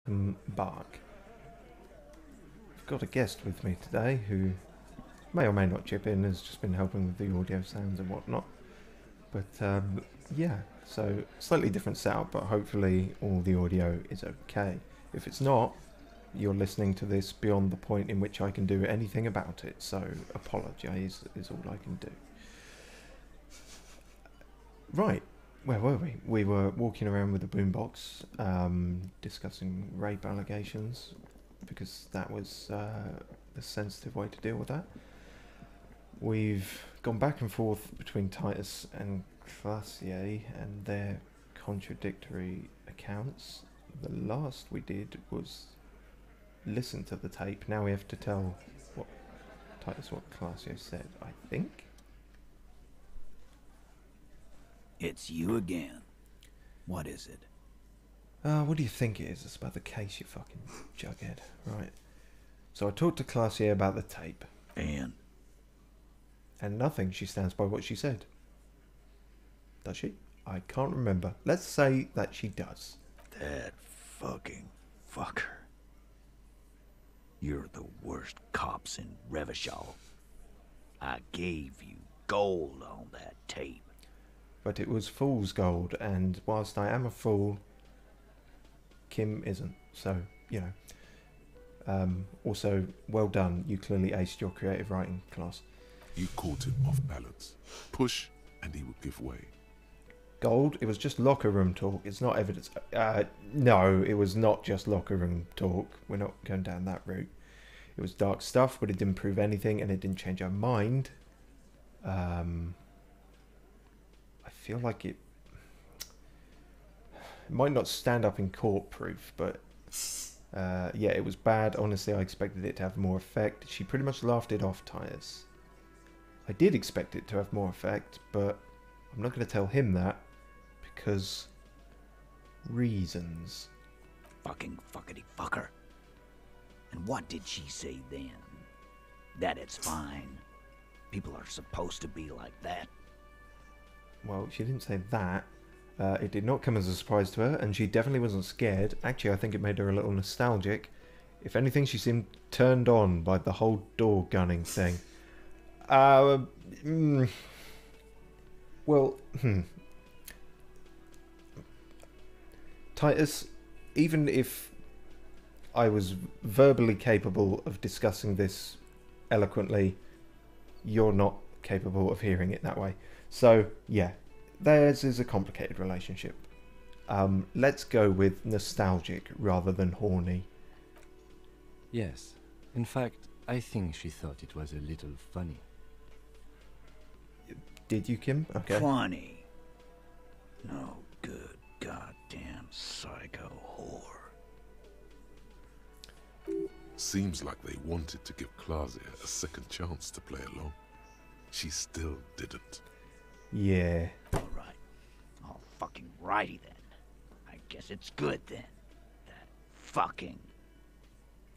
Bark. I've got a guest with me today who may or may not chip in, has just been helping with the audio sounds and whatnot. But yeah, so slightly different setup, but hopefully all the audio is okay. If it's not, you're listening to this beyond the point in which I can do anything about it, so apologise is all I can do. Right, where were we? We were walking around with a boombox, discussing rape allegations, because that was the sensitive way to deal with that. We've gone back and forth between Titus and Classier and their contradictory accounts. The last we did was listen to the tape. Now we have to tell what Titus, what Classier said, I think. It's you again. What is it? What do you think it is? It's about the case, you fucking jughead. Right. So I talked to Classier about the tape. And nothing. She stands by what she said. Does she? I can't remember. Let's say that she does. That fucking fucker. You're the worst cops in Revachol. I gave you gold on that tape. But it was fool's gold, and whilst I am a fool, Kim isn't. So, you know. Also, well done. You clearly aced your creative writing class. You caught him off balance. Push, and he would give way. Gold, it was just locker room talk. It's not evidence. No, it was not just locker room talk. We're not going down that route. It was dark stuff, but it didn't prove anything, and it didn't change our mind. I feel like it might not stand up in court proof, but yeah, it was bad. Honestly, I expected it to have more effect. She pretty much laughed it off, Titus. I did expect it to have more effect, but I'm not going to tell him that because reasons. Fucking fuckity fucker. And what did she say then? That it's fine. People are supposed to be like that. Well, she didn't say that. It did not come as a surprise to her, and she definitely wasn't scared. Actually, I think it made her a little nostalgic. If anything, she seemed turned on by the whole door gunning thing. Well, Titus, even if I was verbally capable of discussing this eloquently, you're not capable of hearing it that way. So, yeah, theirs is a complicated relationship. Let's go with nostalgic rather than horny. Yes. In fact, I think she thought it was a little funny. Did you, Kim? Okay. Funny. No good goddamn psycho whore. Seems like they wanted to give Claudia a second chance to play along. She still didn't. Yeah. Alright. All fucking righty then. I guess it's good then. That fucking.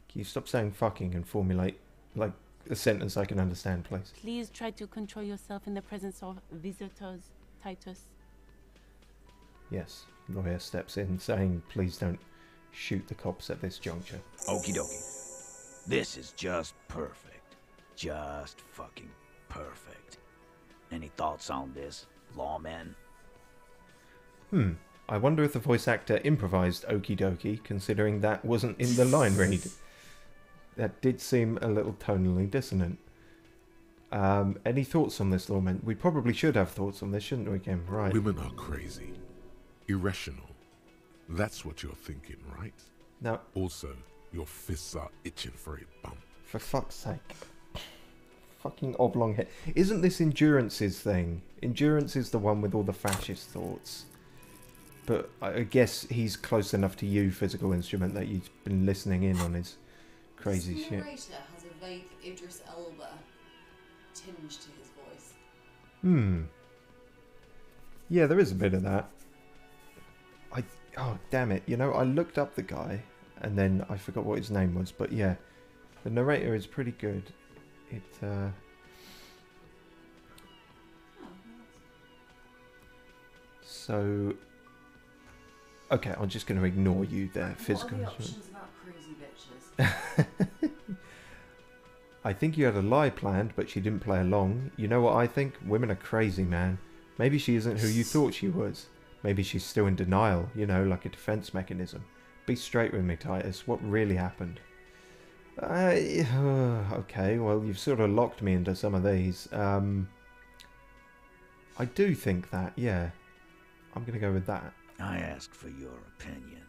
Can you stop saying fucking and formulate, like, a sentence I can understand, please? Please try to control yourself in the presence of visitors, Titus. Yes. Lawyer steps in, saying, please don't shoot the cops at this juncture. Okie dokie. This is just perfect. Just fucking perfect. Any thoughts on this, lawman? I wonder if the voice actor improvised okie dokie, considering that wasn't in the line read. That did seem a little tonally dissonant. Any thoughts on this, lawman? We probably should have thoughts on this, shouldn't we, Kim? Right. Women are crazy. Irrational. That's what you're thinking, right? Now, Also, your fists are itching for a bump. for fuck's sake. Fucking oblong head. Isn't this Endurance's thing? Endurance is the one with all the fascist thoughts. But I guess he's close enough to you, physical instrument, that you've been listening in on his crazy This shit. narrator has a vague Idris Elba tinge to his voice. Yeah, there is a bit of that. Oh, damn it. You know, I looked up the guy, and then I forgot what his name was. But yeah, the narrator is pretty good. So, Okay, I'm just going to ignore you there. What Physical. are the options about crazy bitches? I think you had a lie planned, but she didn't play along. You know what I think? Women are crazy, man. Maybe she isn't who you thought she was. Maybe she's still in denial, you know, like a defense mechanism. Be straight with me, Titus. What really happened? Okay, well, you've sort of locked me into some of these. I do think that, yeah. I'm going to go with that. I asked for your opinion,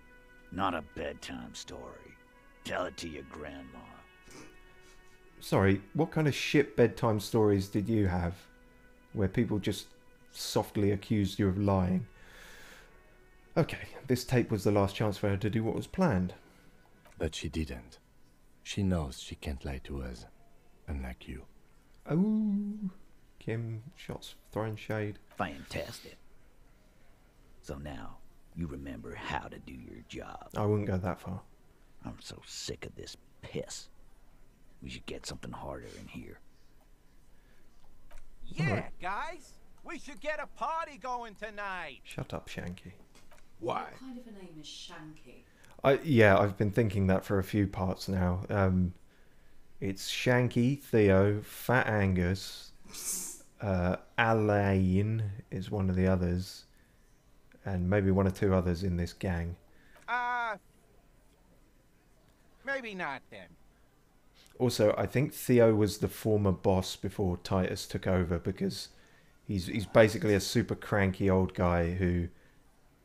not a bedtime story. Tell it to your grandma. Sorry, what kind of shit bedtime stories did you have? Where people just softly accused you of lying? Okay, this tape was the last chance for her to do what was planned. But she didn't. She knows she can't lie to us, unlike you. Oh, Kim, shots throwing shade. Fantastic. So now, you remember how to do your job. I wouldn't go that far. I'm so sick of this piss. We should get something harder in here. Yeah, guys! We should get a party going tonight! Shut up, Shanky. Why? What kind of a name is Shanky? Yeah, I've been thinking that for a few parts now. It's Shanky, Theo, Fat Angus, Alain is one of the others, and maybe one or two others in this gang. Maybe not then. Also, I think Theo was the former boss before Titus took over, because he's basically a super cranky old guy who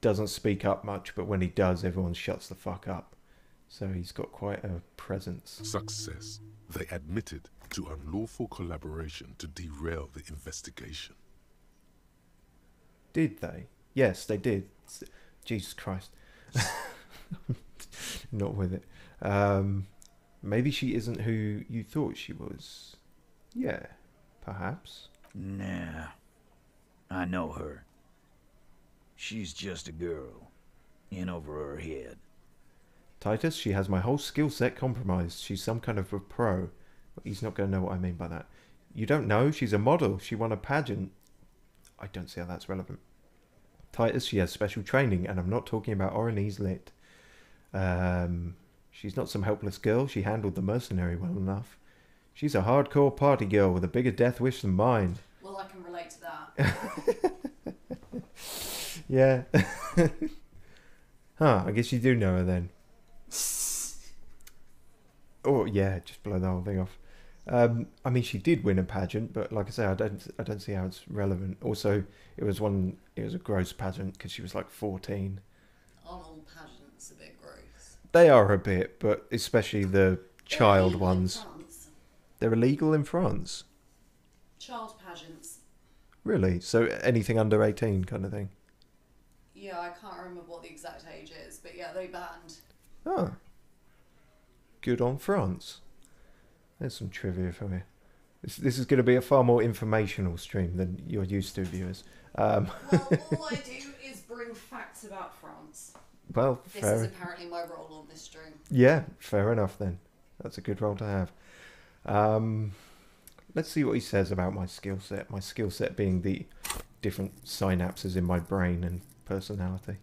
doesn't speak up much, but when he does, everyone shuts the fuck up. So he's got quite a presence. Success. They admitted to unlawful collaboration to derail the investigation. Did they? Yes, they did. Jesus Christ. Not with it. Maybe she isn't who you thought she was. Yeah, perhaps. Nah. I know her. She's just a girl. In over her head. Titus, she has my whole skill set compromised. She's some kind of a pro. He's not going to know what I mean by that. You don't know? She's a model. She won a pageant. I don't see how that's relevant. Titus, she has special training, and I'm not talking about Oronese lit. She's not some helpless girl. She handled the mercenary well enough. She's a hardcore party girl with a bigger death wish than mine. Well, I can relate to that. Yeah. Huh, I guess you do know her then. Oh yeah, just blow the whole thing off. I mean, she did win a pageant, but like I say, I don't see how it's relevant. Also, it was a gross pageant because she was like 14. Aren't all pageants a bit gross? They are a bit, but especially the child They're illegal ones. in France. They're illegal in France. Child pageants. Really? So anything under 18 kind of thing? Yeah, I can't remember what the exact age is, but yeah, they banned. Oh. Good on France. There's some trivia for you. This is going to be a far more informational stream than you're used to, viewers. Well, all I do is bring facts about France. Well, This fair. is apparently my role on this stream. Yeah, fair enough then. That's a good role to have. Let's see what he says about my skill set. My skill set being the different synapses in my brain and personality.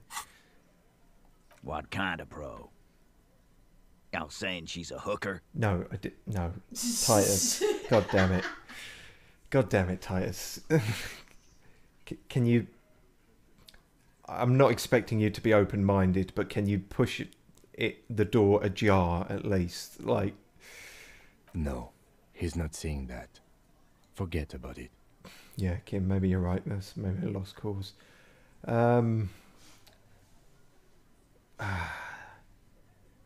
What kind of pro? Y'all saying she's a hooker? No, I did. No, Titus. God damn it. God damn it, Titus. Can you? I'm not expecting you to be open-minded, but can you push the door ajar at least? Like. No, he's not seeing that. Forget about it. Yeah, Kim, maybe you're right. That's maybe a lost cause.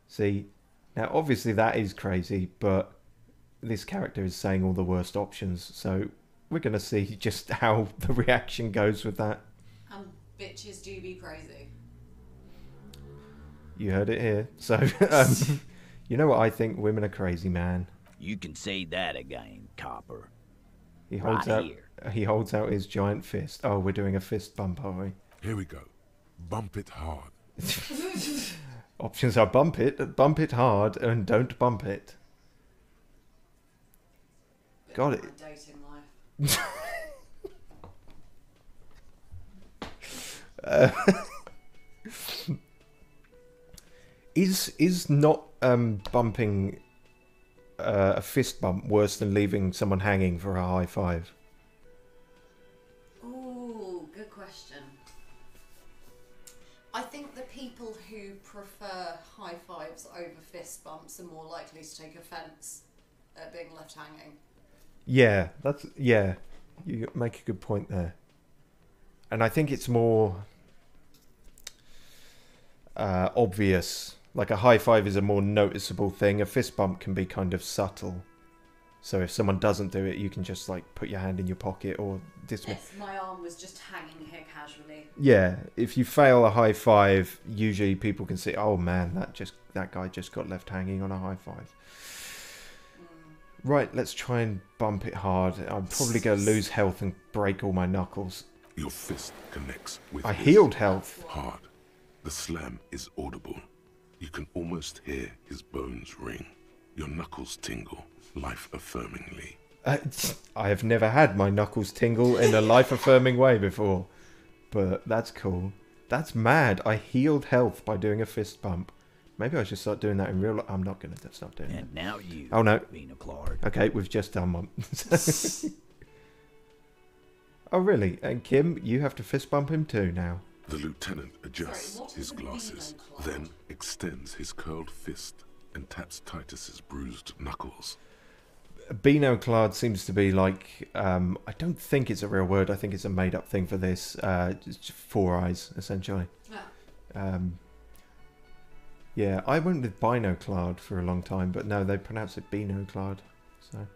See, now obviously that is crazy, but this character is saying all the worst options, so we're going to see just how the reaction goes with that. And bitches do be crazy. You heard it here. So, you know what I think? Women are crazy, man. You can say that again, copper. He holds Right out. here. He holds out his giant fist. Oh, we're doing a fist bump, are we? Here we go. Bump it hard. Options are bump it hard, and don't bump it. Bit Got of it. my dating life. Is not bumping a fist bump worse than leaving someone hanging for a high five? Ooh, good question. I think the people who prefer high fives over fist bumps are more likely to take offence at being left hanging. Yeah, you make a good point there. And I think it's more obvious. Like a high five is a more noticeable thing. A fist bump can be kind of subtle. So if someone doesn't do it, you can just like put your hand in your pocket or dismiss. Yes, my arm was just hanging here casually. Yeah, if you fail a high five, usually people can see, oh man, that guy just got left hanging on a high five. Right, let's try and bump it hard. I'm probably going to lose health and break all my knuckles. Your fist connects with I his healed health. hard. The slam is audible. You can almost hear his bones ring. Your knuckles tingle, life-affirmingly. I have never had my knuckles tingle in a life-affirming way before. But that's cool. That's mad. I healed health by doing a fist bump. Maybe I should start doing that in real life. I'm not going to start doing it. And now you, Oh no. MacLeod. Okay, we've just done one. Oh really? And Kim, you have to fist bump him too now. The lieutenant adjusts Sorry, what his is a glasses, MacLeod? then extends his curled fist and taps Titus's bruised knuckles. MacLeod seems to be like, I don't think it's a real word. I think it's a made-up thing for this. Just 4 eyes, essentially. Ah. Yeah, I went with MacLeod for a long time, but no, they pronounce it MacLeod. So,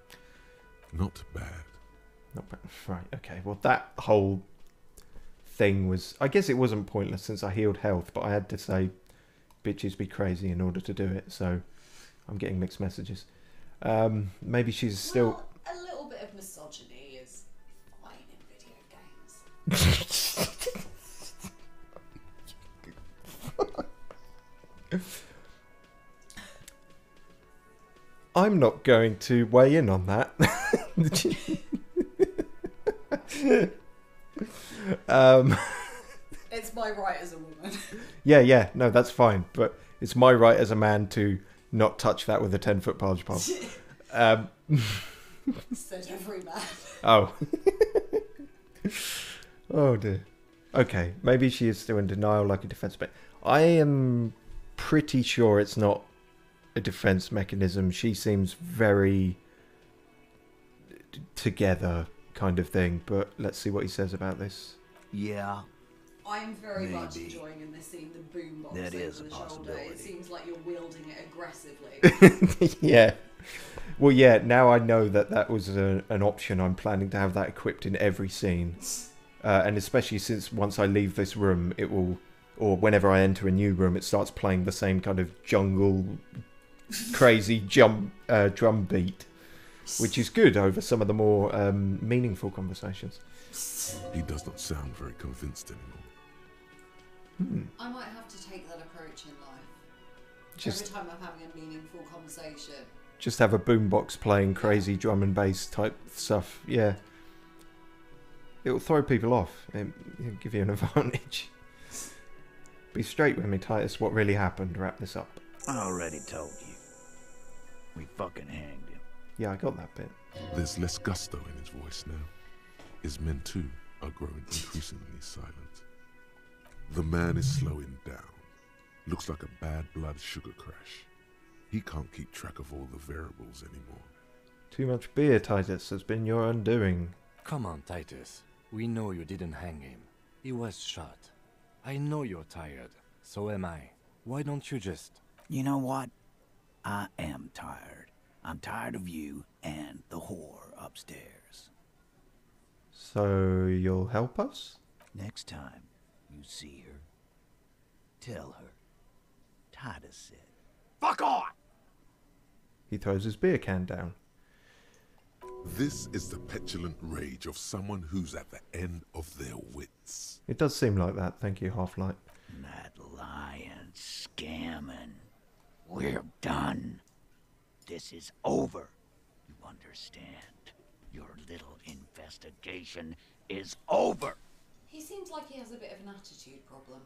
Not bad. not bad. Right, okay. Well, that whole thing was... I guess it wasn't pointless since I healed health, but I had to say, bitches be crazy in order to do it. So, I'm getting mixed messages. Maybe she's still... Well, a little bit of misogyny is fine in video games. I'm not going to weigh in on that. It's my right as a woman. Yeah, no, that's fine. But it's my right as a man to not touch that with a 10-foot barge pole. Said every man. Oh. Oh dear. Okay, maybe she is still in denial like a defense mechanism. I am pretty sure it's not a defense mechanism. She seems very together kind of thing, but let's see what he says about this. Yeah, I'm very much Maybe. enjoying in this scene the boombox That over is a the shoulder. possibility. It seems like you're wielding it aggressively. Yeah. Well, yeah, now I know that was an option. I'm planning to have that equipped in every scene. And especially since once I leave this room, it will... Or whenever I enter a new room, it starts playing the same kind of jungle, crazy drum beat. Which is good over some of the more meaningful conversations. He does not sound very convinced anymore. I might have to take that approach in life. Just Every time I'm having a meaningful conversation. just have a boombox playing crazy drum and bass type stuff. Yeah. It'll throw people off. It'll give you an advantage. Be straight with me, Titus. What really happened? Wrap this up. I already told you. We fucking hanged him. Yeah, I got that bit. There's less gusto in his voice now. His men too are growing increasingly silent. The man is slowing down. Looks like a bad blood sugar crash. He can't keep track of all the variables anymore. Too much beer, Titus, has been your undoing. Come on, Titus. We know you didn't hang him. He was shot. I know you're tired. So am I. Why don't you just... You know what? I am tired. I'm tired of you and the whore upstairs. So you'll help us? Next time you see her, tell her Titus said, "Fuck off!" He throws his beer can down. This is the petulant rage of someone who's at the end of their wits. It does seem like that, thank you, Half-Light. That lying, scamming. We're done. This is over. You understand? Your little investigation is over. He seems like he has a bit of an attitude problem.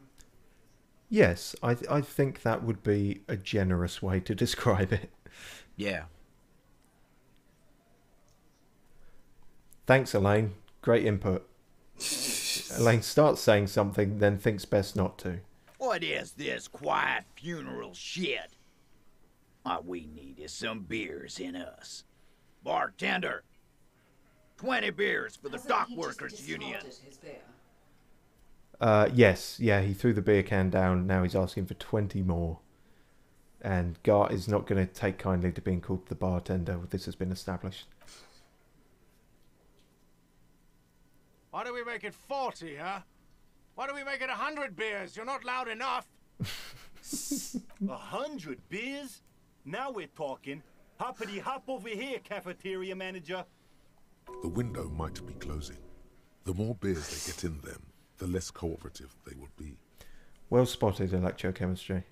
Yes, I think that would be a generous way to describe it. Yeah. Thanks, Elaine. Great input. Elaine starts saying something, then thinks best not to. What is this quiet funeral shit? All we need is some beers in us. Bartender, 20 beers for the Hasn't Dock he just Workers Union. discarded his beer? Yes, yeah, he threw the beer can down. Now he's asking for 20 more. And Gart is not going to take kindly to being called the bartender. This has been established. Why do we make it 40, huh? Why do we make it 100 beers? You're not loud enough. 100 beers? Now we're talking. Hoppity hop over here, cafeteria manager. The window might be closing. The more beers they get in them, the less cooperative they will be. Well spotted, electrochemistry.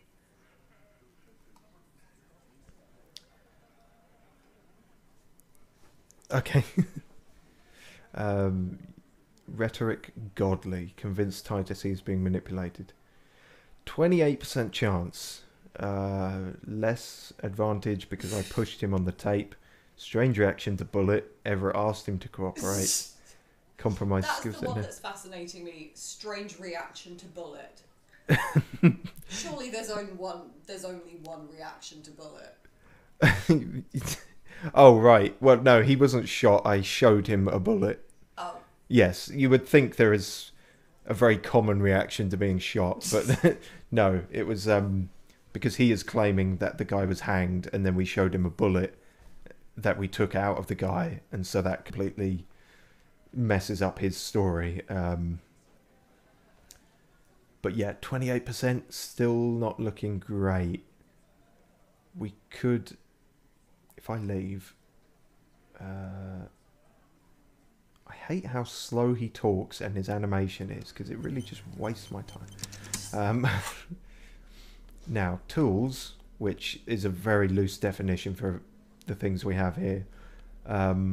Okay. Rhetoric godly. Convinced Titus he's being manipulated. 28% chance. Less advantage because I pushed him on the tape. Strange reaction to bullet. Everett asked him to cooperate. Compromise That's skills. the one that's fascinating me. Strange reaction to bullet. Surely there's only one reaction to bullet. Oh, right. Well, no, he wasn't shot. I showed him a bullet. Oh. Yes, you would think there is a very common reaction to being shot, but no, it was because he is claiming that the guy was hanged, and then we showed him a bullet that we took out of the guy, and so that completely messes up his story. But yeah, 28% still not looking great. We could, if I leave, I hate how slow he talks and his animation is, because it really just wastes my time. Now, tools, which is a very loose definition for the things we have here. I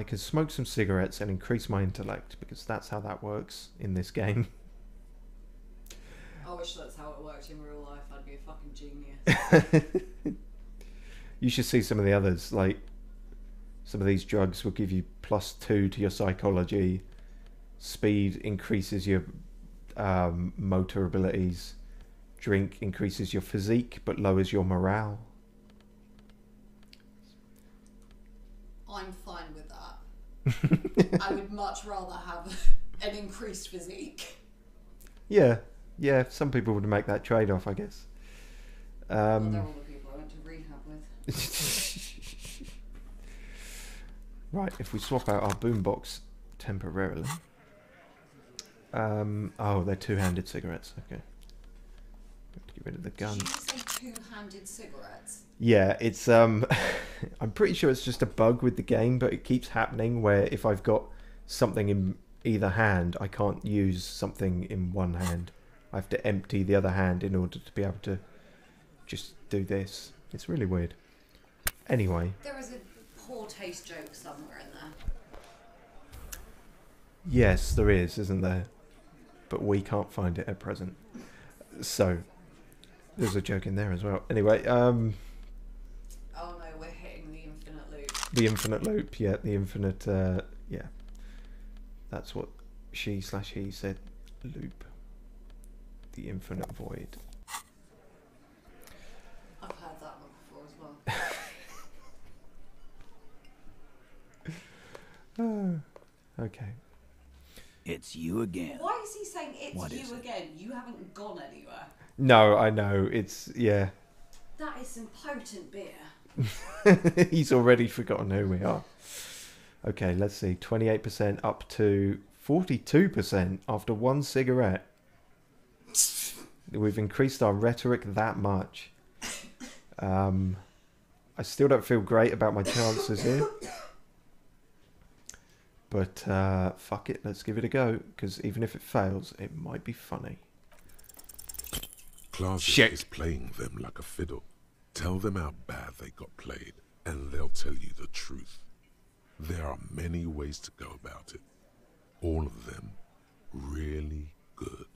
could smoke some cigarettes and increase my intellect, because that's how that works in this game. I wish that's how it worked in real life. I'd be a fucking genius. You should see some of the others. Like, some of these drugs will give you +2 to your psychology. Speed increases your motor abilities. Drink increases your physique but lowers your morale. I'm fine with that. I would much rather have an increased physique. Yeah, some people would make that trade-off, I guess. Well, they're all the people I went to rehab with. Right, if we swap out our boombox temporarily. Oh, they're two-handed cigarettes. Okay. Get rid of the gun. Did you say two-handed cigarettes? Yeah, it's I'm pretty sure it's just a bug with the game, but it keeps happening where if I've got something in either hand, I can't use something in one hand. I have to empty the other hand in order to be able to just do this. It's really weird. Anyway. There is a poor taste joke somewhere in there. Yes, there is, isn't there? But we can't find it at present. So, there's a joke in there as well. Anyway, Oh no, we're hitting the infinite loop. The infinite loop, yeah, the infinite, yeah. That's what she/he said, loop. The infinite void. I've heard that one before as well. Okay. It's you again. Why is he saying it's What is you it? again? You haven't gone anywhere. No, I know, it's, yeah. That is some potent beer. He's already forgotten who we are. Okay, let's see. 28% up to 42% after one cigarette. We've increased our rhetoric that much. I still don't feel great about my chances here. But fuck it, let's give it a go. Because even if it fails, it might be funny. Closet is playing them like a fiddle. Tell them how bad they got played, and they'll tell you the truth. There are many ways to go about it. All of them really good.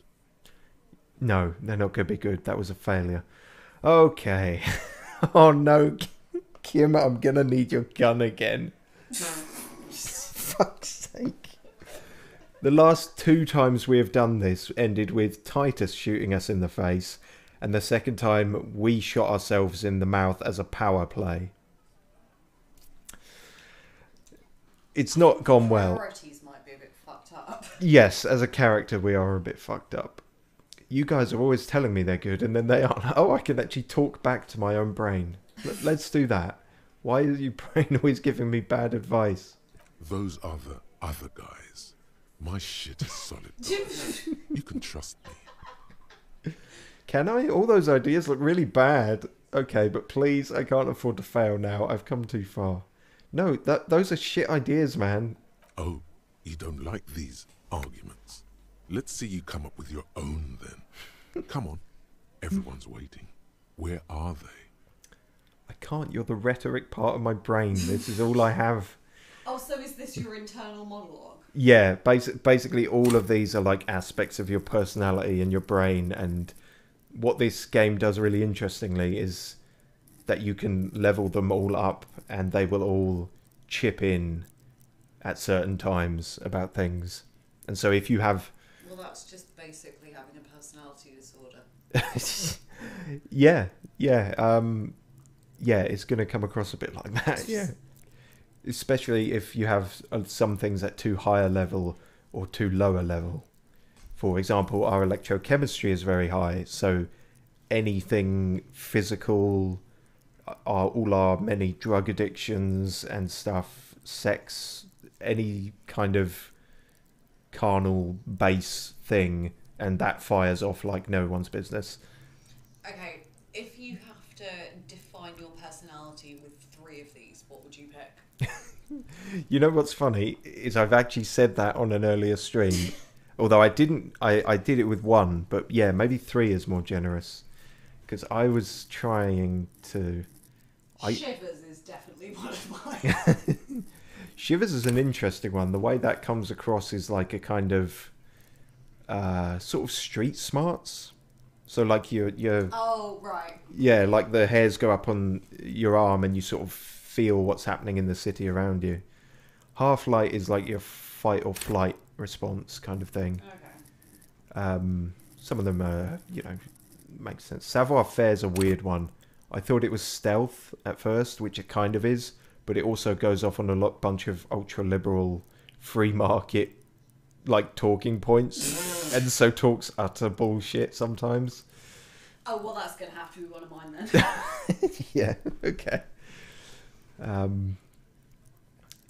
No, they're not going to be good. That was a failure. Okay. Oh no, Kim, I'm going to need your gun again. Fuck's sake. The last 2 times we have done this ended with Titus shooting us in the face, and the second time we shot ourselves in the mouth as a power play. It's not gone well. Priorities might be a bit fucked up. Yes, as a character we are a bit fucked up. You guys are always telling me they're good, and then they aren't. Oh, I can actually talk back to my own brain. Let's do that. Why is your brain always giving me bad advice? Those are the other guys. My shit is solid. You can trust me. Can I? All those ideas look really bad. Okay, but please, I can't afford to fail now. I've come too far. No, those are shit ideas, man. Oh, you don't like these arguments? Let's see you come up with your own then. Come on. Everyone's waiting. Where are they? I can't. You're the rhetoric part of my brain. This is all I have. Oh, so is this your internal monologue? Yeah, basically all of these are like aspects of your personality and your brain, and what this game does really interestingly is that you can level them all up and they will all chip in at certain times about things. And so if you have... Well, that's just basically having a personality disorder. Yeah, it's going to come across a bit like that, yeah. Especially if you have some things at too high a level or too low a level. For example, our electrochemistry is very high, so anything physical, all our many drug addictions and stuff, sex, any kind of carnal base thing, and that fires off like no one's business. Okay, if you have to define your personality with 3 of these, what would you pick? You know what's funny is I've actually said that on an earlier stream, although I didn't. I did it with 1, but yeah, maybe 3 is more generous because I was trying to. Shivers is definitely one of mine. Shivers is an interesting one. The way that comes across is like a kind of sort of street smarts. So like your Oh right. Yeah, like the hairs go up on your arm and you sort of feel what's happening in the city around you. Half-light is like your fight or flight response kind of thing. Okay. Some of them make sense. Savoir-faire's a weird one. I thought it was stealth at first, which it kind of is, but it also goes off on a bunch of ultra-liberal free market like talking points, and so talks utter bullshit sometimes. Oh well, that's gonna have to be one of mine then. Yeah, okay.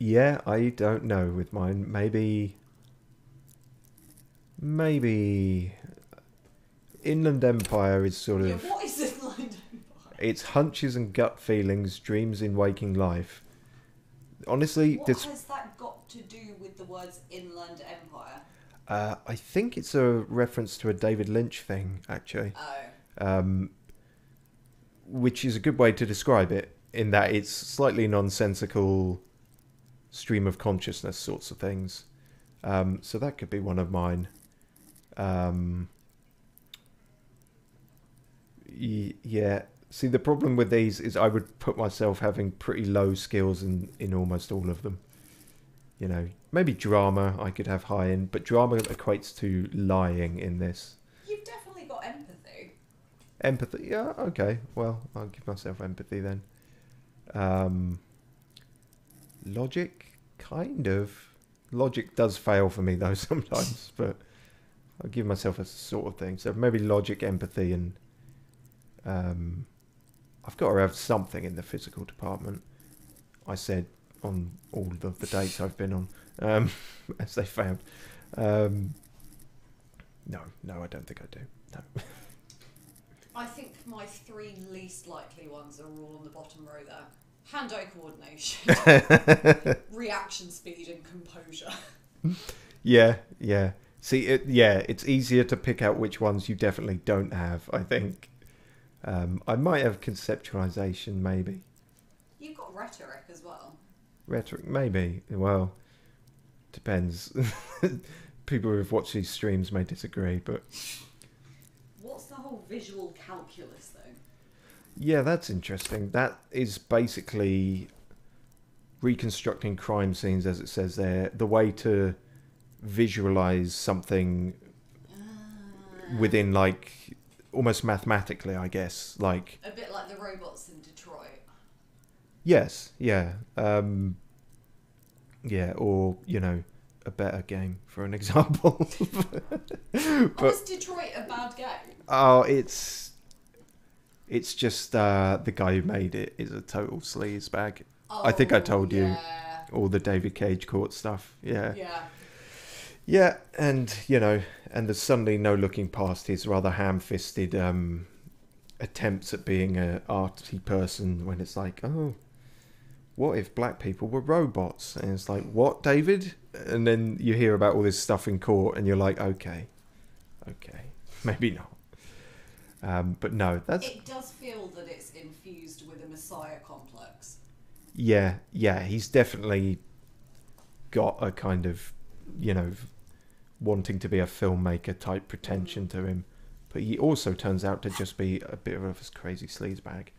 Yeah, I don't know with mine. Maybe Inland Empire is sort of... Yeah, what is Inland Empire? It's hunches and gut feelings, dreams in waking life. Honestly, what has that got to do with the words Inland Empire? I think it's a reference to a David Lynch thing, actually. Oh. Which is a good way to describe it, in that it's slightly nonsensical stream of consciousness sorts of things. So that could be one of mine. Yeah. See, the problem with these is I would put myself having pretty low skills in almost all of them. You know, maybe drama I could have high in, but drama equates to lying in this. You've definitely got empathy. Empathy, yeah, okay. Well, I'll give myself empathy then. Logic, kind of. Logic does fail for me though sometimes, but I'll give myself a sort of thing. So maybe logic, empathy, and I've got to have something in the physical department. I said on all of the dates I've been on, as they found. No, I don't think I do. No. I think my 3 least likely ones are all on the bottom row there. Hand-eye coordination, reaction speed, and composure. Yeah. See, it's easier to pick out which ones you definitely don't have, I think. I might have conceptualization, maybe. You've got rhetoric as well. Rhetoric, maybe. Well, depends. People who've watched these streams may disagree, but... What's the whole visual calculus thing? Yeah, that's interesting. That is basically reconstructing crime scenes, as it says there. The way to visualize something within, like, almost mathematically, I guess. Like, a bit like the robots in Detroit. yes, yeah. Yeah, or, you know, a better game, for an example. Was Detroit a bad game? Oh, it's just the guy who made it is a total sleaze bag. I think I told you all the David Cage court stuff. Yeah. Yeah, and, you know, and there's suddenly no looking past his rather ham-fisted attempts at being an arty person when it's like, oh, what if black people were robots? And it's like, what, David? And then you hear about all this stuff in court and you're like, okay, maybe not. But no, that's... It does feel that it's infused with a messiah complex. Yeah, he's definitely got a kind of, you know, wanting to be a filmmaker type pretension to him. But he also turns out to just be a bit of a crazy sleazebag.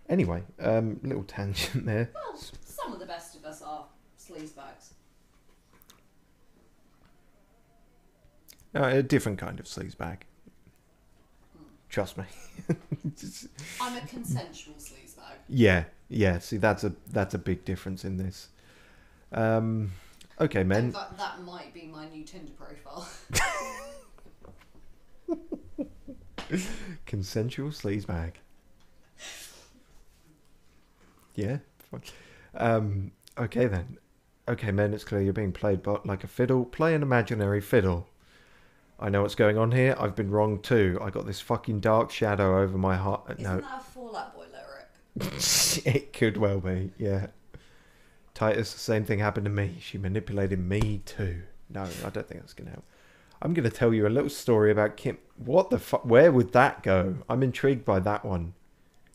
Anyway, little tangent there. Well, some of the best of us are sleazebags. A different kind of sleazebag. Trust me. I'm a consensual sleazebag. Yeah. See, that's a big difference in this. Okay, men. That might be my new Tinder profile. Consensual sleazebag. Yeah. Fine. Okay then. Okay, men. It's clear you're being played like a fiddle. Play an imaginary fiddle. I know what's going on here. I've been wrong too. I got this fucking dark shadow over my heart. Isn't that a Fall Out Boy lyric? It could well be, yeah. Titus, the same thing happened to me. She manipulated me too. No, I don't think that's going to help. I'm going to tell you a little story about Kim. What the fuck? Where would that go? I'm intrigued by that one.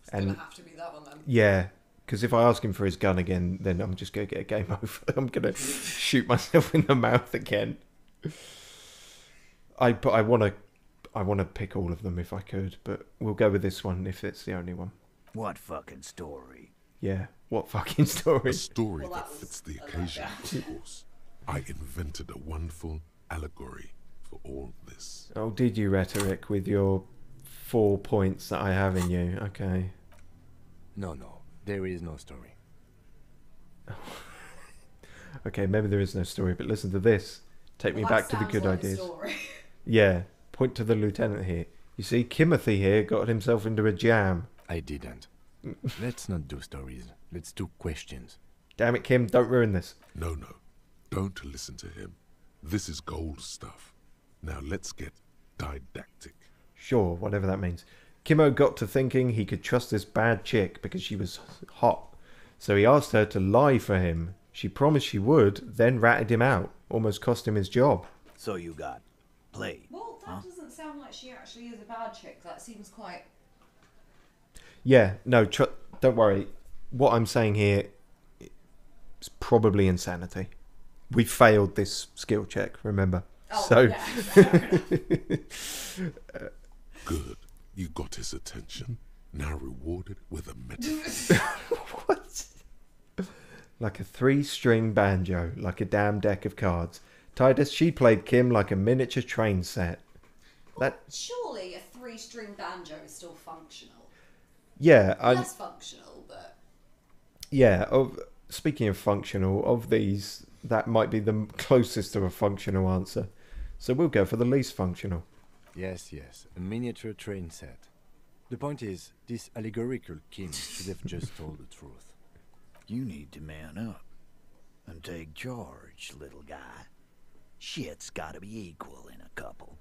It's going to have to be that one then. Yeah, because if I ask him for his gun again, then I'm just going to get a game over. I'm going to shoot myself in the mouth again. I want to pick all of them if I could, but we'll go with this one if it's the only one. What fucking story? Yeah, what fucking story? A story that fits the occasion, of course. I invented a wonderful allegory for all this. Oh, did you, Rhetoric, with your 4 points that I have in you? Okay. No, there is no story. Okay, maybe there is no story, but listen to this. Take me back to the good ideas. Yeah, point to the lieutenant here. You see, Kimothy here got himself into a jam. I didn't. Let's not do stories. Let's do questions. Damn it, Kim, don't ruin this. No. Don't listen to him. This is gold stuff. Now let's get didactic. Sure, whatever that means. Kimmo got to thinking he could trust this bad chick because she was hot. So he asked her to lie for him. She promised she would, then ratted him out. Almost cost him his job. So you got played. Well, that doesn't sound like she actually is a bad chick. That seems quite... Yeah, no, don't worry. What I'm saying here is probably insanity. We failed this skill check, remember? Oh, so... yeah, fair enough. Good. You got his attention. Now rewarded with a medal. What? Like a 3-string banjo, like a damn deck of cards. Titus, she played Kim like a miniature train set. Well, surely a 3-string banjo is still functional. Yeah, less functional, but... Yeah, speaking of functional, of these, that might be the closest to a functional answer. So we'll go for the least functional. Yes, a miniature train set. The point is, this allegorical Kim should have just told the truth. You need to man up and take charge, little guy. Shit's gotta be equal in a couple.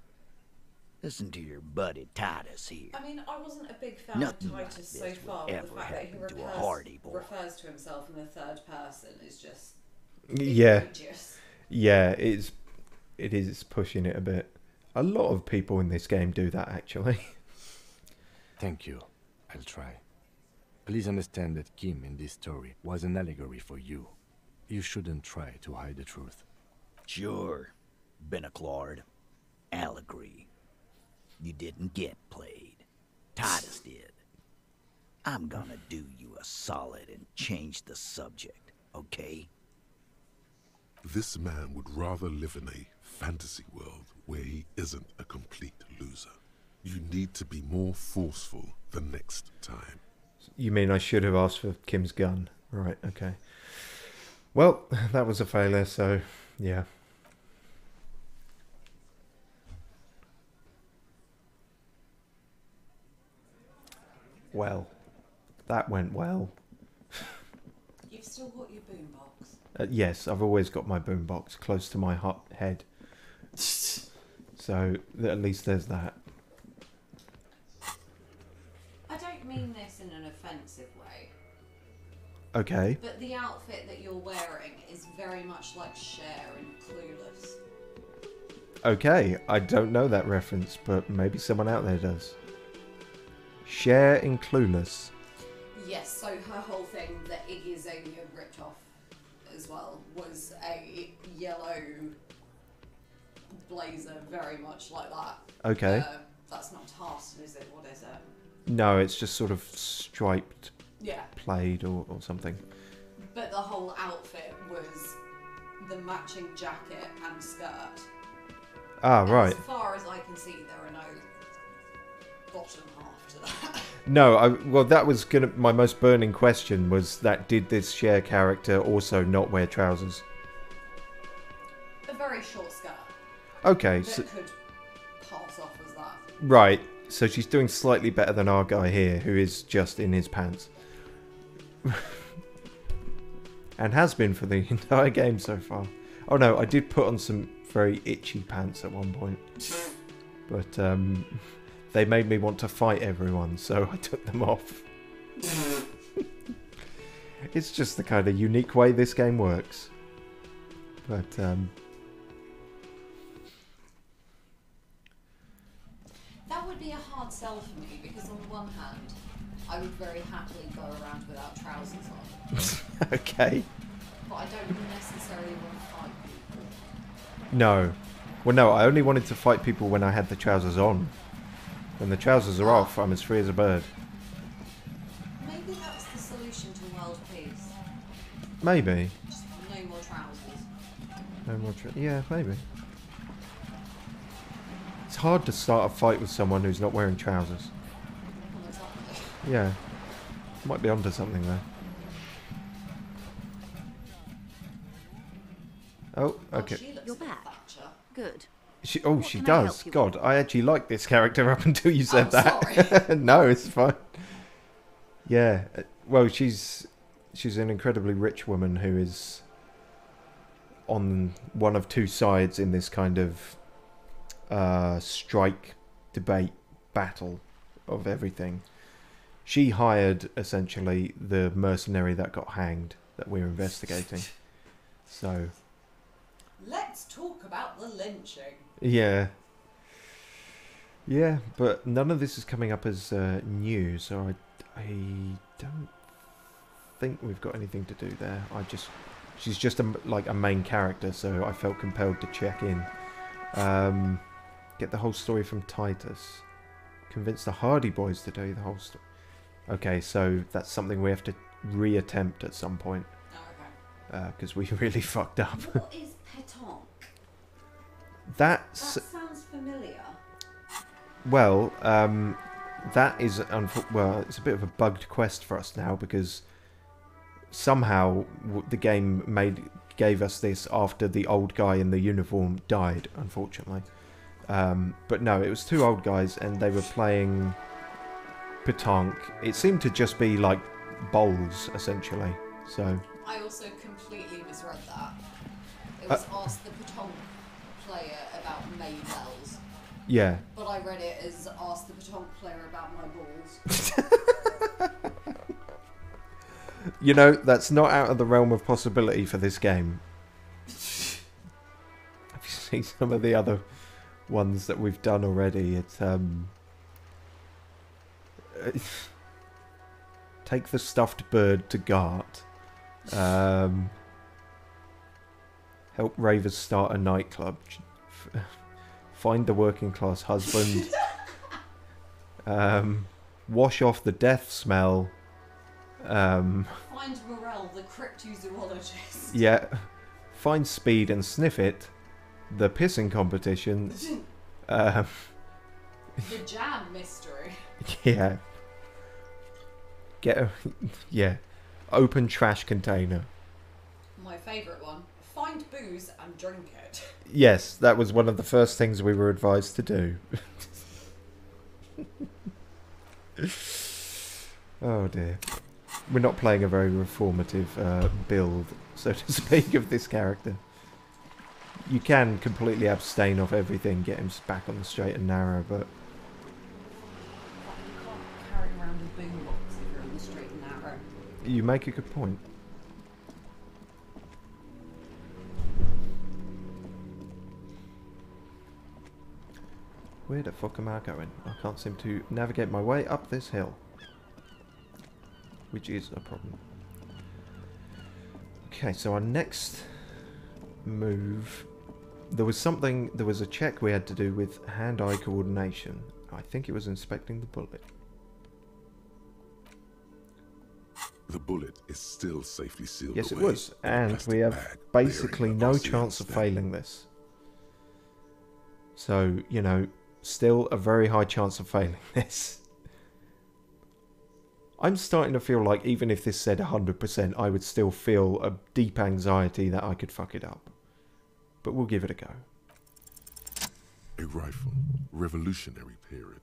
Listen to your buddy Titus here. I mean, I wasn't a big fan Nothing of Titus like so this far, would but the ever fact that he happen to a hardy boy. refers to himself in the third person is just Yeah. egregious. Yeah, it is pushing it a bit. A lot of people in this game do that, actually. Thank you. I'll try. Please understand that Kim in this story was an allegory for you. You shouldn't try to hide the truth. Sure, MacLeod. Allegory. You didn't get played. Titus did. I'm gonna do you a solid and change the subject, okay? This man would rather live in a fantasy world where he isn't a complete loser. You need to be more forceful the next time. You mean I should have asked for Kim's gun? Right, okay. Well, that was a failure, so yeah. Well, that went well. You've still got your boombox. Yes, I've always got my boombox close to my head. So at least there's that. I don't mean this in an offensive way. Okay. But the outfit that you're wearing is very much like Cher in Clueless. Okay, I don't know that reference, but maybe someone out there does. Cher in Clueless. Yes, so her whole thing that Iggy Azalea ripped off as well was a yellow blazer, very much like that. Okay. That's not tartan, is it? What is it? No, it's just sort of striped Yeah. plaid or something. But the whole outfit was the matching jacket and skirt. Ah, And right. as far as I can see, there are no bottom half to that. No, well, that was my most burning question was that did this Cher character also not wear trousers? A very short skirt Okay, that so, could pass off as that. right. So she's doing slightly better than our guy here, who is just in his pants. And has been for the entire game so far. Oh no, I did put on some very itchy pants at one point. But they made me want to fight everyone, so I took them off. It's just the kind of unique way this game works. But That would be a hard sell for me because on the one hand, I would very happily go around without trousers on. okay. But I don't necessarily want to fight people. No. Well, no, I only wanted to fight people when I had the trousers on. When the trousers are off, I'm as free as a bird. Maybe that's the solution to world peace. Maybe. Just no more trousers. No more yeah, maybe. It's hard to start a fight with someone who's not wearing trousers. Well, exactly. Yeah. Might be onto something there. Oh, okay. Well, she looks You're like back. Thatcher. Good. She What she can I help does. you God, with? I actually like this character up until you said Oh, that. sorry. No, it's fine. Yeah. Well, she's an incredibly rich woman who is on one of two sides in this kind of strike, debate, battle of everything. She hired essentially the mercenary that got hanged that we're investigating. So Let's talk about the lynching. yeah, but none of this is coming up as new, so I don't think we've got anything to do there. She's just like a main character, so I felt compelled to check in. Get the whole story from Titus. Convince the Hardy Boys to tell you the whole story. Okay, so that's something we have to reattempt at some point. Oh, okay. Because we really fucked up. What is pétanque? That sounds familiar. well, that is well, it's a bit of a bugged quest for us now because somehow the game gave us this after the old guy in the uniform died, unfortunately. But no, it was two old guys and they were playing pétanque. It seemed to just be like bowls, essentially. So I also completely misread that. It was ask the pétanque player about Maybells, yeah. but I read it as ask the pétanque player about my balls. You know, that's not out of the realm of possibility for this game. Have you seen some of the other ones that we've done already? It's take the stuffed bird to Gart. Help ravers start a nightclub. Find the working class husband. Wash off the death smell. Find Morel, the cryptozoologist. Yeah. Find speed and sniff it. The pissing competition. The jam mystery. Yeah. Yeah. Open trash container. My favourite one. Find booze and drink it. Yes, that was one of the first things we were advised to do. Oh dear. We're not playing a very reformative build, so to speak, of this character. You can completely abstain off everything, get him back on the straight and narrow, but... You can't carry around a boombox if you're on the straight and narrow. You make a good point. Where the fuck am I going? I can't seem to navigate my way up this hill. Which is a problem. Okay, so our next move... There was a check we had to do with hand-eye coordination. I think it was inspecting the bullet. The bullet is still safely sealed Yes, it away was. in a And plastic we have bag basically bearing the no RCN chance of stamp. failing this. So, you know, still a very high chance of failing this. I'm starting to feel like even if this said 100%, I would still feel a deep anxiety that I could fuck it up. But we'll give it a go. A rifle, revolutionary period.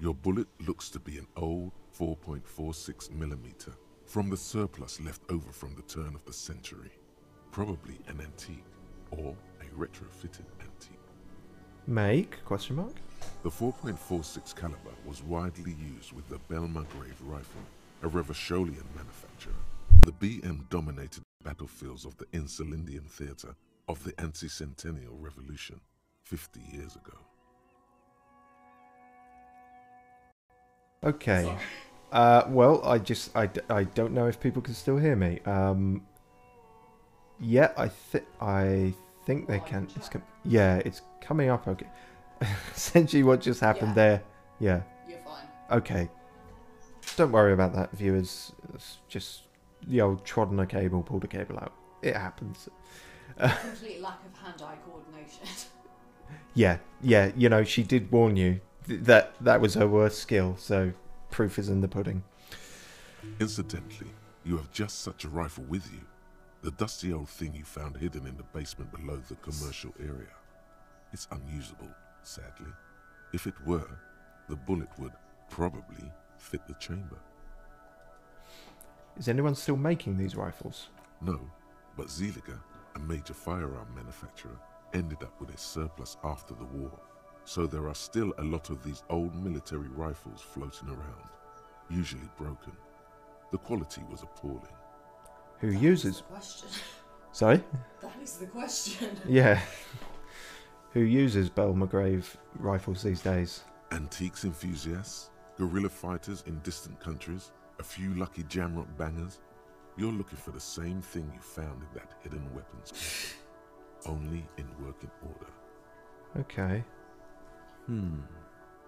Your bullet looks to be an old 4.46mm from the surplus left over from the turn of the century. Probably an antique or a retrofitted antique. Make? Question mark? The 4.46 caliber was widely used with the Belmargrave rifle, a Revacholian manufacturer. The BM dominated battlefields of the Insulindian theatre of the anti-centennial revolution 50 years ago. Okay. Well, I don't know if people can still hear me. Yeah, I think they can. Yeah, it's coming up. Okay. Essentially, what just happened there? Yeah. You're fine. Okay. Don't worry about that, viewers. It's just the old trodden a cable, pulled a cable out. It happens. Complete lack of hand-eye coordination. Yeah. You know, she did warn you that was her worst skill. So proof is in the pudding. Incidentally, you have just such a rifle with you. The dusty old thing you found hidden in the basement below the commercial area. It's unusable, sadly. If it were, the bullet would probably fit the chamber. Is anyone still making these rifles? No, but Zeliger, a major firearm manufacturer, ended up with a surplus after the war. So there are still a lot of these old military rifles floating around, usually broken. The quality was appalling. Who uses? Question. Sorry? That is the question. Yeah. Who uses Belmargrave rifles these days? Antiques enthusiasts, guerrilla fighters in distant countries, a few lucky jamrock bangers. You're looking for the same thing you found in that hidden weapons cabinet, only in working order. Okay.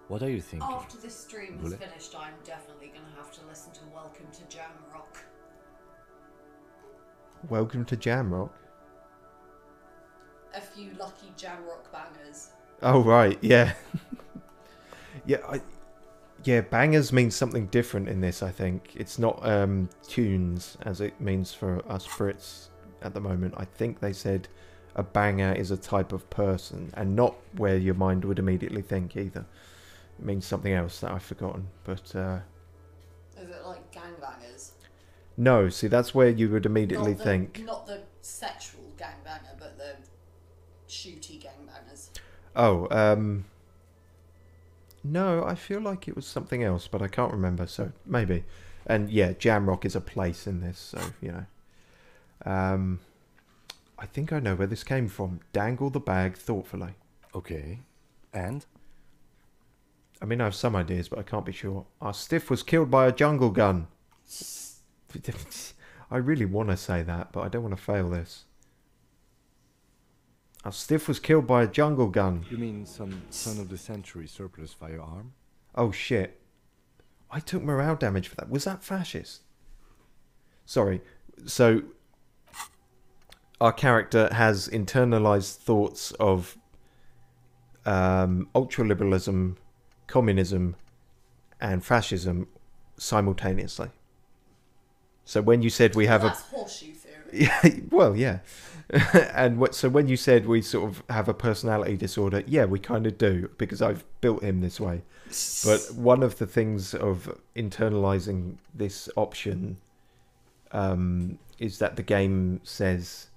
What are you thinking? After this stream is Bullet? finished, I'm definitely going to have to listen to Welcome to Jamrock. Welcome to Jamrock. A few lucky Jamrock bangers. Oh right, yeah. Yeah, bangers means something different in this, I think. It's not tunes as it means for us Brits at the moment. I think they said a banger is a type of person and not where your mind would immediately think either. It means something else that I've forgotten. But Is it like gangbangers? no, see that's where you would immediately think. Not the sexual gangbanger, but the shooty gangbangers. Oh, no, I feel like it was something else, but I can't remember, so maybe. And yeah, Jamrock is a place in this, so, you know. I think I know where this came from. Dangle the bag thoughtfully. Okay. And? I mean, I have some ideas, but I can't be sure. Our stiff was killed by a jungle gun. I really want to say that, but I don't want to fail this. Our stiff was killed by a jungle gun. You mean some son of the century surplus firearm? Oh shit. I took morale damage for that. Was that fascist? Sorry. So, our character has internalized thoughts of ultraliberalism, communism, and fascism simultaneously. So when you said we have that's horseshoe theory. Yeah, well, yeah. And so when you said we sort of have a personality disorder, yeah, we kind of do, because I've built him this way. But one of the things of internalizing this option is that the game says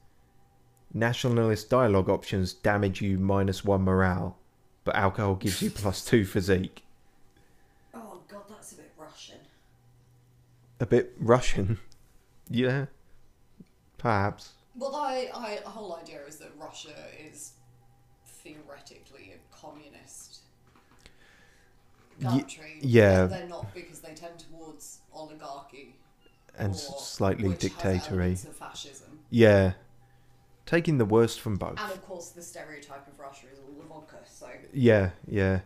nationalist dialogue options damage you -1 morale, but alcohol gives you +2 physique. Oh god, that's a bit Russian. A bit Russian? Yeah, perhaps. Well, the whole idea is that Russia is theoretically a communist country. Yeah. They're not, because they tend towards oligarchy And slightly which dictatory. has elements of fascism. Yeah. Taking the worst from both. And of course, the stereotype of Russia is all the vodka. So Yeah, yeah.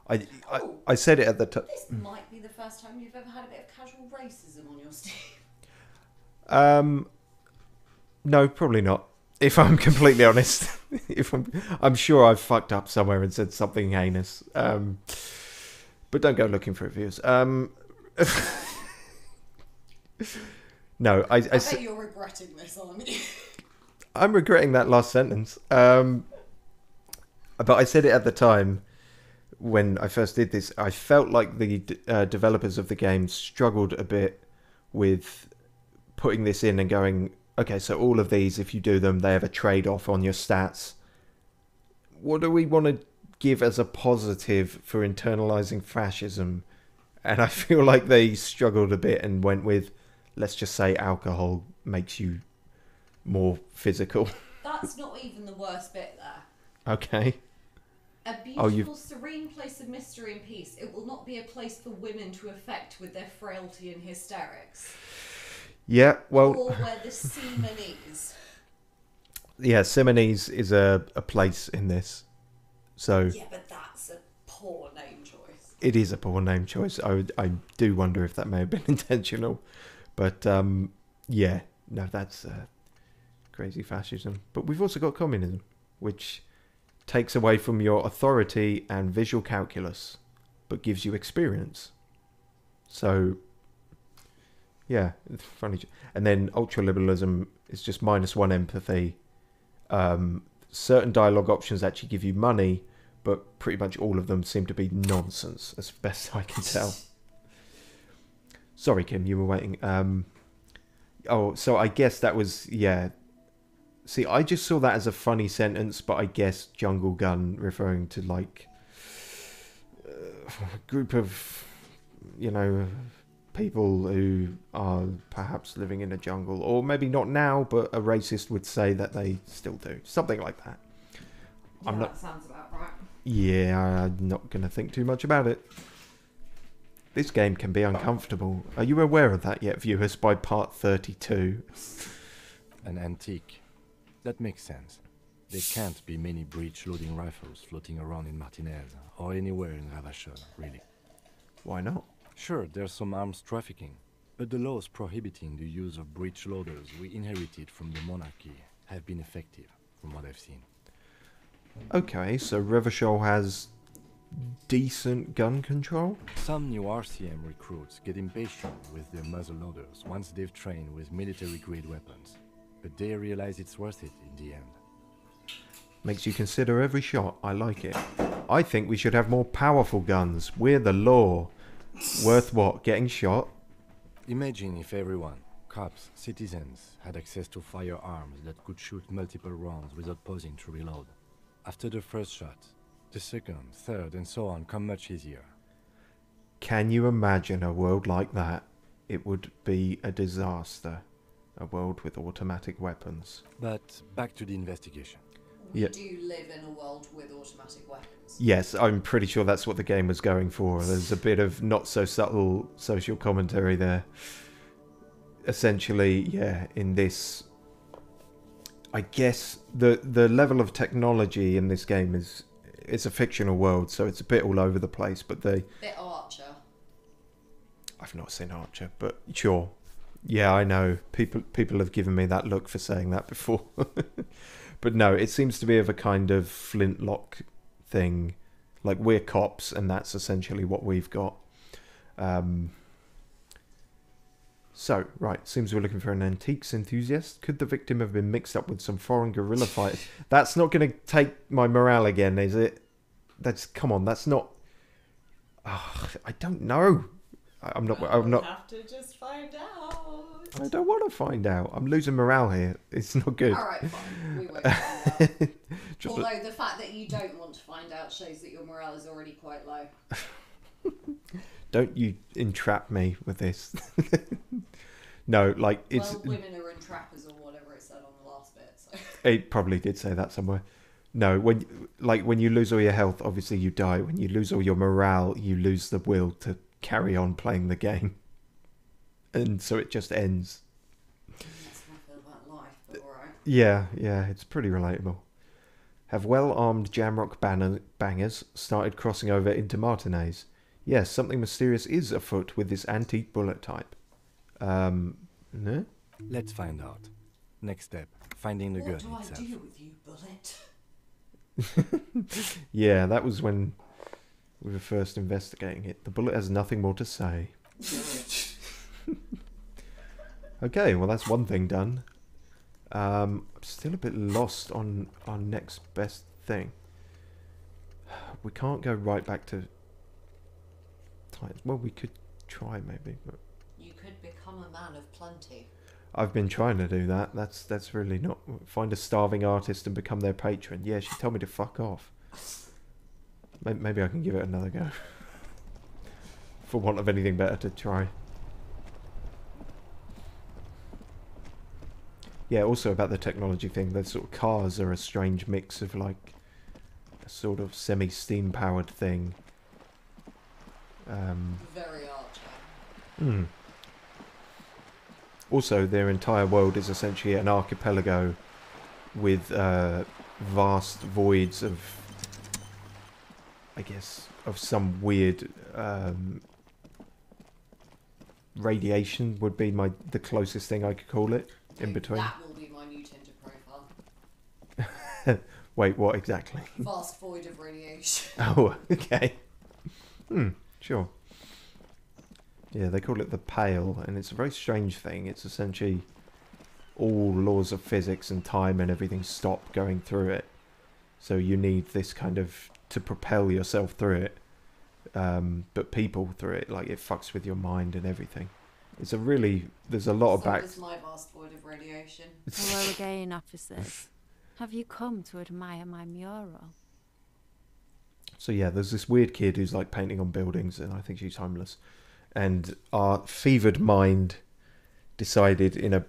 I said it at the time. this might be the first time you've ever had a bit of casual racism on your Steam. No, probably not. If I'm completely honest, I'm sure I've fucked up somewhere and said something heinous. But don't go looking for reviews. No, I bet you're regretting this, aren't you? I'm regretting that last sentence. But I said it at the time when I first did this. I felt like the developers of the game struggled a bit with putting this in and going, okay, so all of these, if you do them, they have a trade-off on your stats. What do we want to give as a positive for internalizing fascism? And I feel like they struggled a bit and went with, let's just say alcohol makes you more physical. That's not even the worst bit there. Okay. A beautiful, serene place of mystery and peace. It will not be a place for women to affect with their frailty and hysterics. Yeah, well... Or where the seaman is. Yeah, Simonese is a place in this. So... Yeah, but that's a poor name choice. It is a poor name choice. I do wonder if that may have been intentional. But, yeah. No, that's crazy fascism. But we've also got communism, which takes away from your authority and visual calculus, but gives you experience. So... yeah, it's funny. And then ultraliberalism is just -1 empathy. Certain dialogue options actually give you money, but pretty much all of them seem to be nonsense, as best I can tell. Sorry, Kim, you were waiting. Oh, so I guess that was, yeah. See, I just saw that as a funny sentence, but I guess jungle gun referring to, like, a group of, you know... people who are perhaps living in a jungle, or maybe not now, but a racist would say that they still do. Something like that. Yeah, that sounds about right. Yeah, I'm not going to think too much about it. This game can be uncomfortable. Are you aware of that yet, viewers, by part 32? An antique. That makes sense. There can't be many breech-loading rifles floating around in Martinez, or anywhere in Ravachol, really. Why not? Sure, there's some arms trafficking, but the laws prohibiting the use of breech loaders we inherited from the monarchy have been effective, from what I've seen. Okay, so Revachol has decent gun control? Some new RCM recruits get impatient with their muzzle loaders once they've trained with military-grade weapons, but they realize it's worth it in the end. Makes you consider every shot. I like it. I think we should have more powerful guns. We're the law. Worth what? Getting shot? Imagine if everyone, cops, citizens, had access to firearms that could shoot multiple rounds without pausing to reload. After the first shot, the second, third, and so on come much easier. Can you imagine a world like that? It would be a disaster. A world with automatic weapons. But back to the investigation. We Yeah. do live in a world with automatic weapons. Yes, I'm pretty sure that's what the game was going for. There's a bit of not so subtle social commentary there. Essentially, yeah, in this... I guess the level of technology in this game is it's a fictional world, so it's a bit all over the place. But Bit Archer. I've not seen Archer, but sure. Yeah, I know. People have given me that look for saying that before. But no, it seems to be of a kind of flintlock thing. Like, we're cops, and that's essentially what we've got. So, right, seems we're looking for an antiques enthusiast. Could the victim have been mixed up with some foreign guerrilla fighters? That's not going to take my morale again, is it? Come on, that's not... I don't know. I'm not... Have to just find out. I don't want to find out. I'm losing morale here. It's not good. Alright, fine. We won't find out. Although the fact that you don't want to find out shows that your morale is already quite low. Don't you entrap me with this. No, like, it's... Well, women are entrappers or whatever it said on the last bit. So. It probably did say that somewhere. No, when you lose all your health, obviously you die. When you lose all your morale, you lose the will to carry on playing the game. And so it just ends. That's how I feel about life, but alright. Yeah, it's pretty relatable. Have well-armed jamrock bangers started crossing over into Martinez? Yes, something mysterious is afoot with this antique bullet type. No? Let's find out. Next step, finding the gun itself. What do I do with you, Bullet? Yeah, that was when we were first investigating it. The bullet has nothing more to say. Okay, well that's one thing done. I'm still a bit lost on our next best thing. We can't go right back to Titus. Well, we could try maybe, but You could become a man of plenty. I've been trying to do that. That's really not... Find a starving artist and become their patron. Yeah, she told me to fuck off. Maybe I can give it another go. For want of anything better to try. Yeah, also about the technology thing, the sort of cars are a strange mix of like a sort of semi-steam powered thing. Very Archer. Also, their entire world is essentially an archipelago with vast voids of, I guess, of some weird radiation would be the closest thing I could call it. In between. That will be my new Tinder profile. Wait, what exactly? Vast void of radiation. Oh, okay. Sure. Yeah, they call it the Pale, and it's a very strange thing. It's essentially all laws of physics and time and everything stop going through it. So you need this kind of to propel yourself through it. But people through it, like it fucks with your mind and everything. It's a really... There's a lot of back... So is my vast void of radiation. Hello again, officers. Have you come to admire my mural? So yeah, there's this weird kid who's like painting on buildings, and I think she's homeless. And our fevered mind decided in a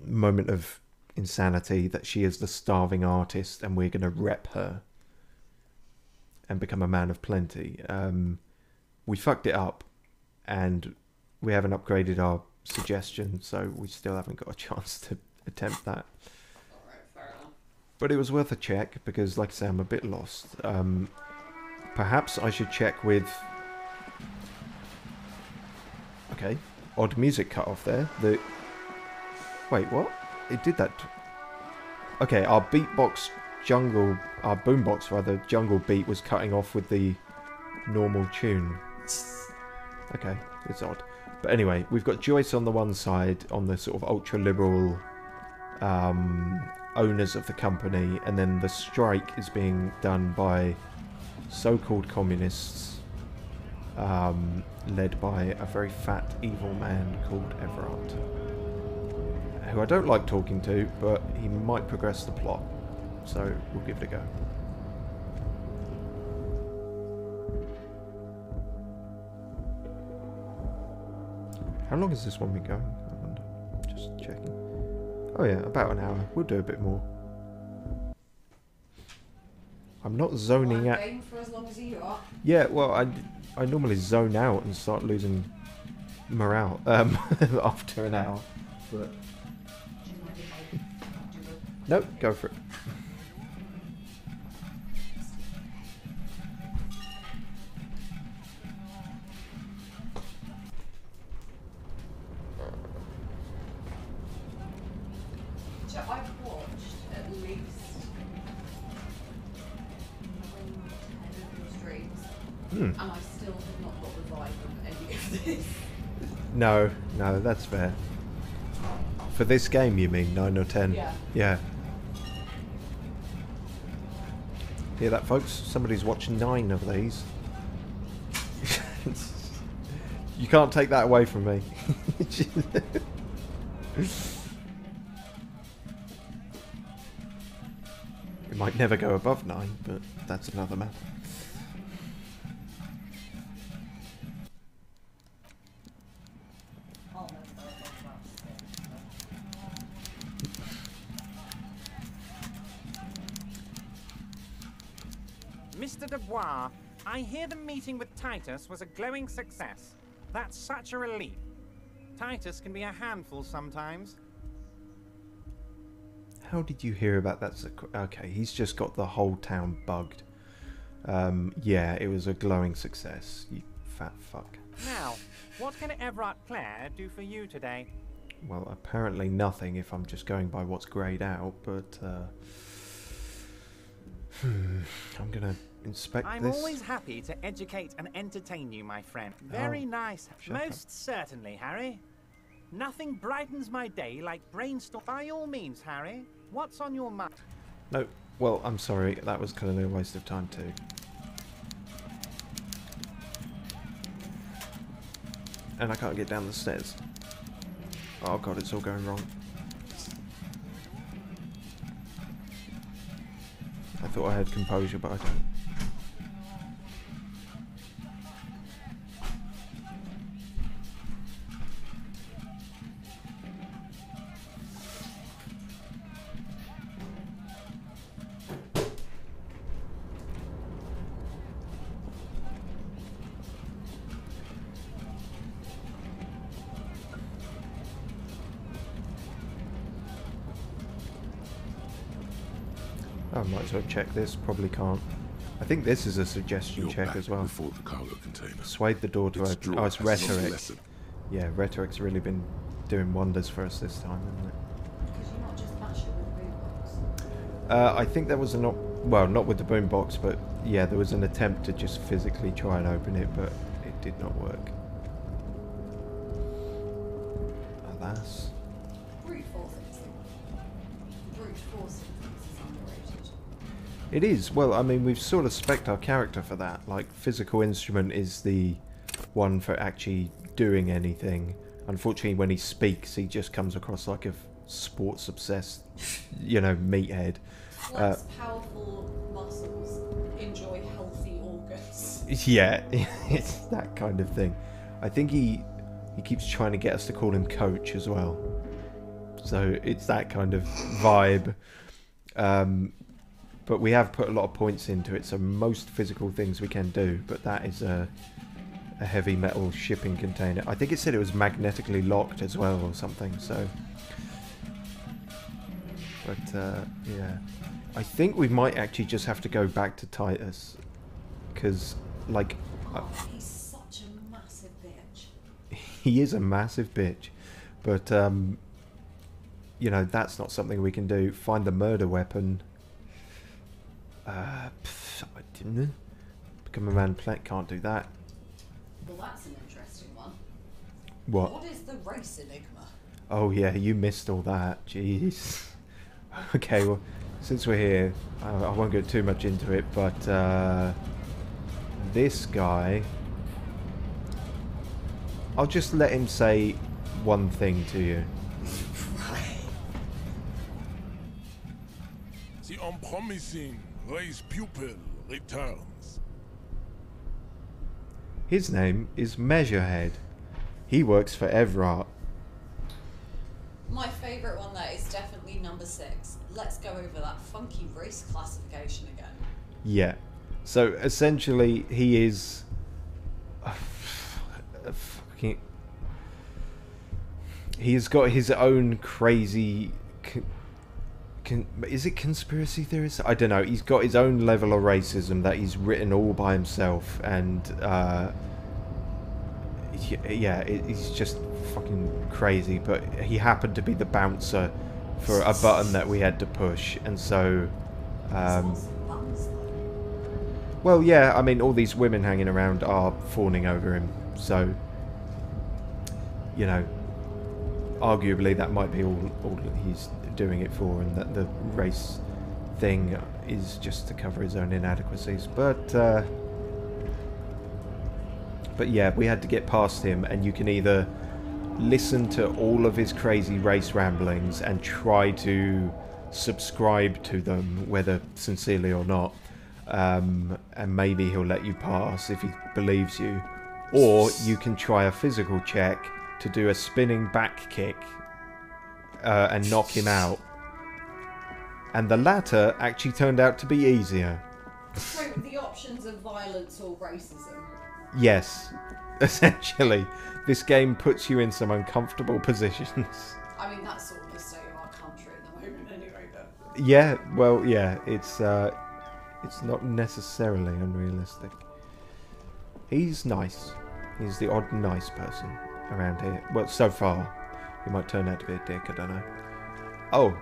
moment of insanity that she is the starving artist, and we're going to rep her and become a man of plenty. We fucked it up, and we haven't upgraded our suggestion, so we still haven't got a chance to attempt that. Alright, fair enough. But it was worth a check, because like I say, I'm a bit lost. Perhaps I should check with... Okay, odd music cut off there. Wait, what? It did that... Okay, our boombox jungle beat was cutting off with the normal tune. Okay, it's odd. But anyway, we've got Joyce on the one side, on the sort of ultra-liberal owners of the company, and then the strike is being done by so-called communists, led by a very fat, evil man called Everard, who I don't like talking to, but he might progress the plot, so we'll give it a go. How long has this one been going? I wonder. Just checking. Oh yeah, about an hour. We'll do a bit more. I'm not zoning out. Game for as long as you are. Yeah, well, I normally zone out and start losing morale after an hour. But nope, go for it. And I still have not got the vibe of any of this. No, no, that's fair. For this game, you mean 9 or 10? Yeah. Yeah. Hear that, folks? Somebody's watching 9 of these. You can't take that away from me. It might never go above 9, but that's another matter. Mr. Dubois, I hear the meeting with Titus was a glowing success. That's such a relief. Titus can be a handful sometimes. How did you hear about that? Okay, he's just got the whole town bugged. Yeah, it was a glowing success, you fat fuck. Now, what can Everard Clare do for you today? Well, apparently nothing if I'm just going by what's greyed out, but I'm gonna inspect I'm this. always happy to educate and entertain you, my friend. Very nice. Most certainly, Harry. Nothing brightens my day like brainstorm. By all means, Harry. What's on your mind? No, well, I'm sorry. That was clearly a waste of time too. And I can't get down the stairs. Oh god, it's all going wrong. I thought I had composure, but I don't. I might as well check this. Probably can't. I think this is a suggestion You're check back as well. before the cargo container. Persuade the door to open. Oh, it's drawer has some rhetoric. lesson. Yeah, rhetoric's really been doing wonders for us this time, hasn't it? Could you not just match it with the boombox? I think there was a not with the boombox, but yeah, there was an attempt to just physically try and open it, but it did not work. Alas. Brute forcing things is underrated. It is. Well, I mean, we've sort of spec'd our character for that. Like, physical instrument is the one for actually doing anything. Unfortunately, when he speaks, he just comes across like a sports-obsessed, you know, meathead. Flex powerful muscles, enjoy healthy organs. Yeah, it's that kind of thing. I think he keeps trying to get us to call him Coach as well. So it's that kind of vibe. But we have put a lot of points into it, so most physical things we can do, but that is a heavy metal shipping container. I think it said it was magnetically locked as well or something, so... But, yeah. I think we might actually just have to go back to Titus. Because, like... He's such a massive bitch. He is a massive bitch. But, you know, that's not something we can do. Find the murder weapon. I didn't know. Become a man plant, can't do that. Well, that's an interesting one. What? What is the race enigma? Oh yeah, you missed all that. Jeez. Okay, well, since we're here, I won't go too much into it, but this guy, I'll just let him say one thing to you. The unpromising race pupil returns. His name is Measurehead. He works for Everard. My favourite one there is definitely number 6. Let's go over that funky race classification again. Yeah. So essentially, he is he has got his own crazy. Is it conspiracy theorist? I don't know. He's got his own level of racism that he's written all by himself, and yeah, he's just fucking crazy. But he happened to be the bouncer for a button that we had to push, and so Well, yeah, I mean, all these women hanging around are fawning over him, so, you know, arguably that might be all that he's doing it for, and that the race thing is just to cover his own inadequacies. But yeah, we had to get past him, and you can either listen to all of his crazy race ramblings and try to subscribe to them, whether sincerely or not, and maybe he'll let you pass if he believes you, or you can try a physical check to do a spinning back kick and knock him out. And the latter actually turned out to be easier. So the options are violence or racism. Yes, essentially. This game puts you in some uncomfortable positions. I mean, that's sort of the state of our country at the moment anyway, but... Yeah, well, yeah, it's not necessarily unrealistic. He's nice. He's the odd nice person around here. Well, so far. He might turn out to be a dick, I don't know. Oh,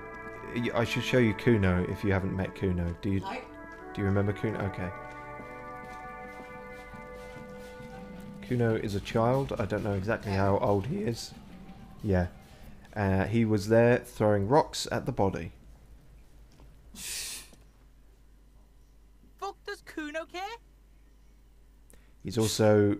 I should show you Kuno if you haven't met Kuno. Do you remember Kuno? Okay. Kuno is a child. I don't know exactly how old he is. Yeah. He was there throwing rocks at the body. Fuck does Kuno care? He's also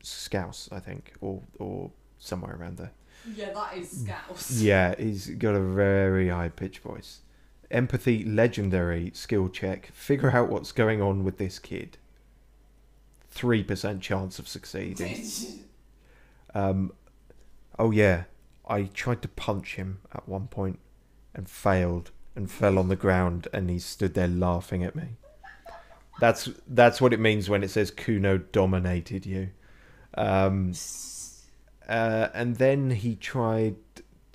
Scouse, I think, or somewhere around there. Yeah, that is Scouse. Yeah, he's got a very high-pitched voice. Empathy, legendary, skill check. Figure out what's going on with this kid. 3% chance of succeeding. Oh yeah, I tried to punch him at one point and failed and fell on the ground, and he stood there laughing at me. That's what it means when it says Kuno dominated you. And then he tried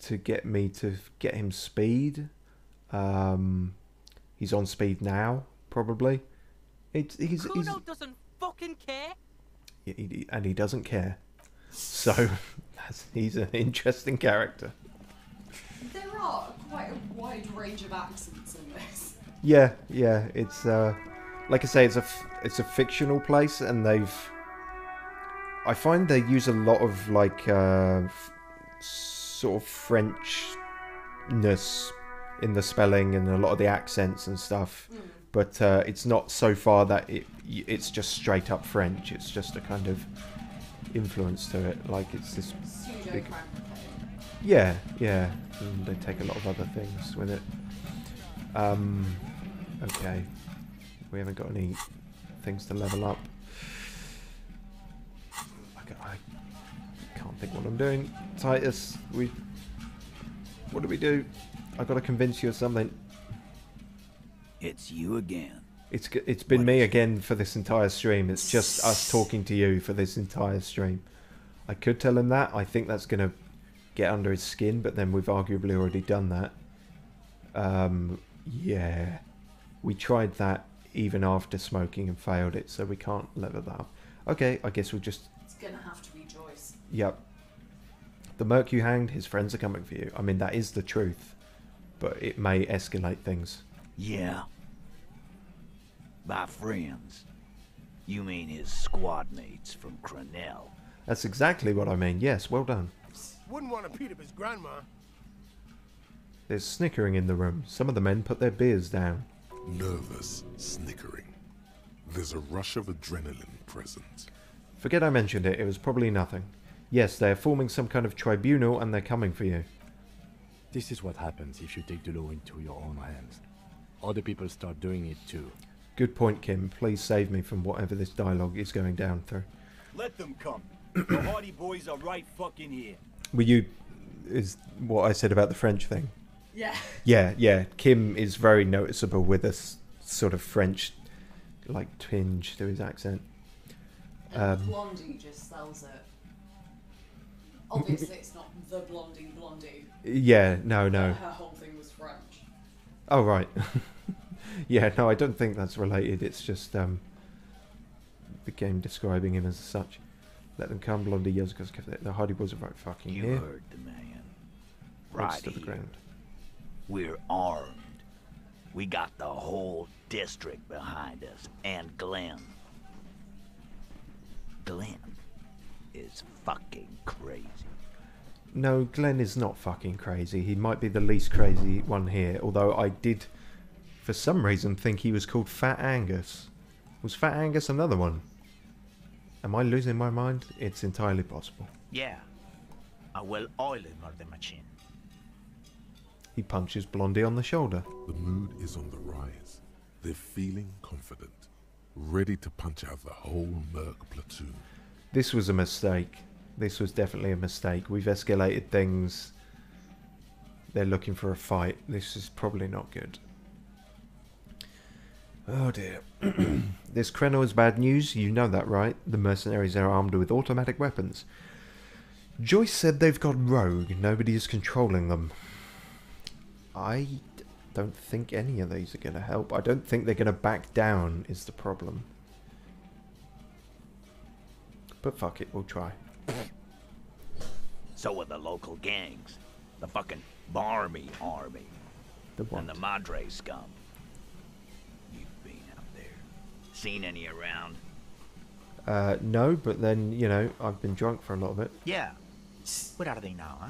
to get me to get him speed. He's on speed now, probably. Kuno doesn't fucking care. And he doesn't care. So he's an interesting character. There are quite a wide range of accents in this. Yeah. It's like I say, it's a fictional place, and I find they use a lot of like sort of Frenchness in the spelling and a lot of the accents and stuff. But it's not so far that it's just straight up French. It's just a kind of influence to it. Like it's this big... Yeah. And they take a lot of other things with it. Okay. We haven't got any things to level up. I can't think what I'm doing. Titus, what do we do? I've got to convince you of something. It's you again. It's been me again for this entire stream. It's just us talking to you for this entire stream. I could tell him that. I think that's going to get under his skin, but then we've arguably already done that. Yeah. We tried that even after smoking and failed it, so we can't level that up. Okay, I guess we'll just... It's going to have to be Joyce. Yep. The merc you hanged, his friends are coming for you. I mean, that is the truth, but it may escalate things. Yeah. By friends, you mean his squad mates from Cronell? That's exactly what I mean. Yes, well done. Wouldn't want to beat up his grandma. There's snickering in the room. Some of the men put their beers down. Nervous snickering. There's a rush of adrenaline present. Forget I mentioned it. It was probably nothing. Yes, they're forming some kind of tribunal and they're coming for you. This is what happens if you take the law into your own hands. Other people start doing it too. Good point, Kim. Please save me from whatever this dialogue is going down through. Let them come. The Hardy boys are right fucking here. Is what I said about the French thing. Yeah. Yeah. Kim is very noticeable with a sort of French, like, tinge to his accent. And Blondie just sells it. Obviously, it's not the Blondie. Yeah, no. Her whole thing was French. Oh, right. Yeah, no, I don't think that's related. It's just the game describing him as such. Let them come, Blondie, yes, because the Hardy Boys are right fucking you here. You heard the man. Right to the ground. We're armed. We got the whole district behind us, and Glenn. Glenn is fucking crazy. No, Glenn is not fucking crazy. He might be the least crazy one here, although I did, for some reason, think he was called Fat Angus. Was Fat Angus another one? Am I losing my mind? It's entirely possible. Yeah. A well-oiled murder machine. He punches Blondie on the shoulder. The mood is on the rise. They're feeling confident, ready to punch out the whole Merc platoon. This was a mistake. This was definitely a mistake. We've escalated things. They're looking for a fight. This is probably not good. Oh dear. This Krenor is bad news. You know that, right? The mercenaries are armed with automatic weapons. Joyce said they've got rogue. Nobody is controlling them. I don't think any of these are going to help. I don't think they're going to back down is the problem. But fuck it, we'll try. So are the local gangs. The fucking Barmy army. The what? And the Madre scum. You've been out there. Seen any around? No, but then, you know, I've been drunk for a lot of it. Yeah. Where are they now, huh?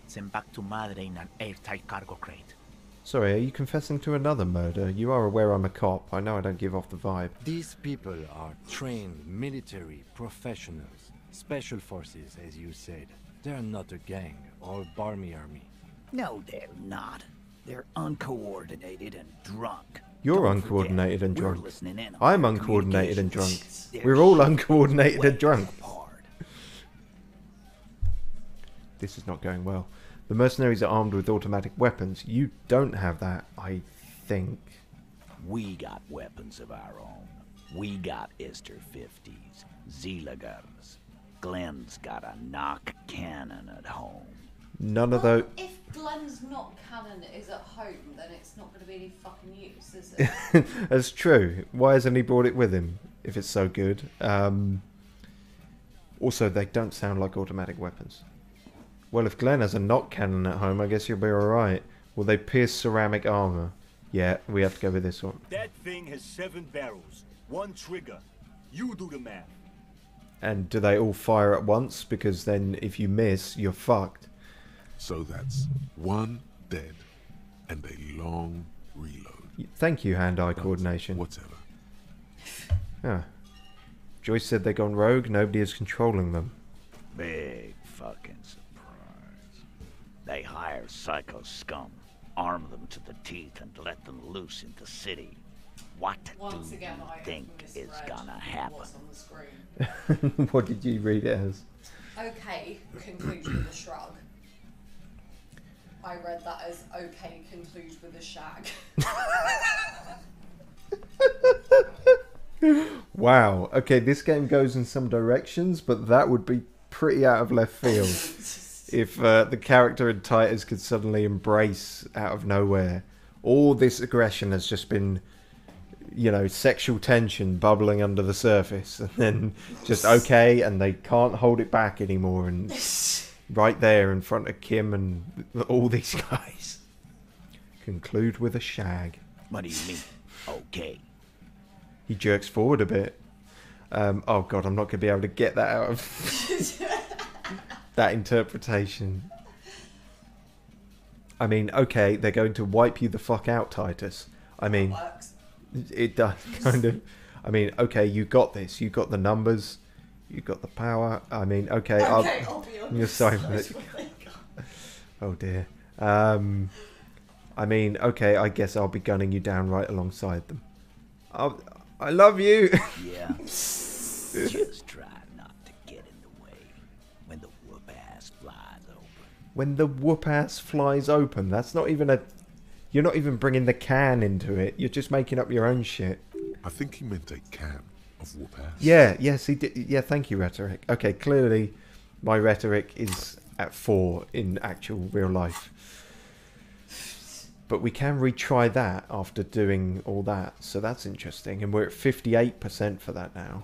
Sent back to Madre in an airtight cargo crate. Sorry, are you confessing to another murder? You are aware I'm a cop. I know I don't give off the vibe. These people are trained military professionals. Special forces, as you said. They're not a gang or Barmy army. No, they're not. They're uncoordinated and drunk. You're Don't uncoordinated forget, and we're drunk. listening in on I'm their uncoordinated and drunk. communications. They're We're all shit uncoordinated way and drunk. apart. This is not going well. The mercenaries are armed with automatic weapons. You don't have that, I think. We got weapons of our own. We got Ister 50s, Zeelagers. Glenn's got a knock cannon at home. None of those... If Glenn's knock cannon is at home, then it's not going to be any fucking use, is it? That's true. Why hasn't he brought it with him, if it's so good? Also, they don't sound like automatic weapons. Well, if Glenn has a knock cannon at home, I guess you'll be alright. Will they pierce ceramic armor? Yeah, we have to go with this one. That thing has 7 barrels, 1 trigger. You do the math. And do they all fire at once? Because then if you miss, you're fucked. So that's 1 dead and a long reload. Thank you, hand-eye coordination. Whatever. Ah. Joyce said they've gone rogue. Nobody is controlling them. Big fucking surprise. They hire psycho scum, arm them to the teeth, and let them loose in the city. What Once do again, you I think is misread gonna happen? what's on the screen. What did you read it as? Okay, conclude with a shrug. I read that as okay, conclude with a shag. Wow. Okay, this game goes in some directions, but that would be pretty out of left field. If the character in Titus could suddenly embrace out of nowhere. All this aggression has just been, you know, sexual tension bubbling under the surface. And then just okay, and they can't hold it back anymore. And right there in front of Kim and all these guys. Conclude with a shag. What do you mean? Okay. He jerks forward a bit. Oh god, I'm not going to be able to get that out of that interpretation. I mean, okay, they're going to wipe you the fuck out, Titus. I mean, it does kind of. I mean, okay, you got this. You got the numbers. You got the power. I mean, okay, I'll be honest. you're sorry for it. Oh dear. I mean, okay, I guess I'll be gunning you down right alongside them. I love you. Yeah. Just try not to get in the way when the whoop ass flies open. When the whoop ass flies open, that's not even a. You're not even bringing the can into it. You're just making up your own shit. I think he meant a can of whoop ass. Yeah, yes, he did. Yeah, thank you, rhetoric. Okay, clearly my rhetoric is at 4 in actual real life. But we can retry that after doing all that, so that's interesting. And we're at 58% for that now.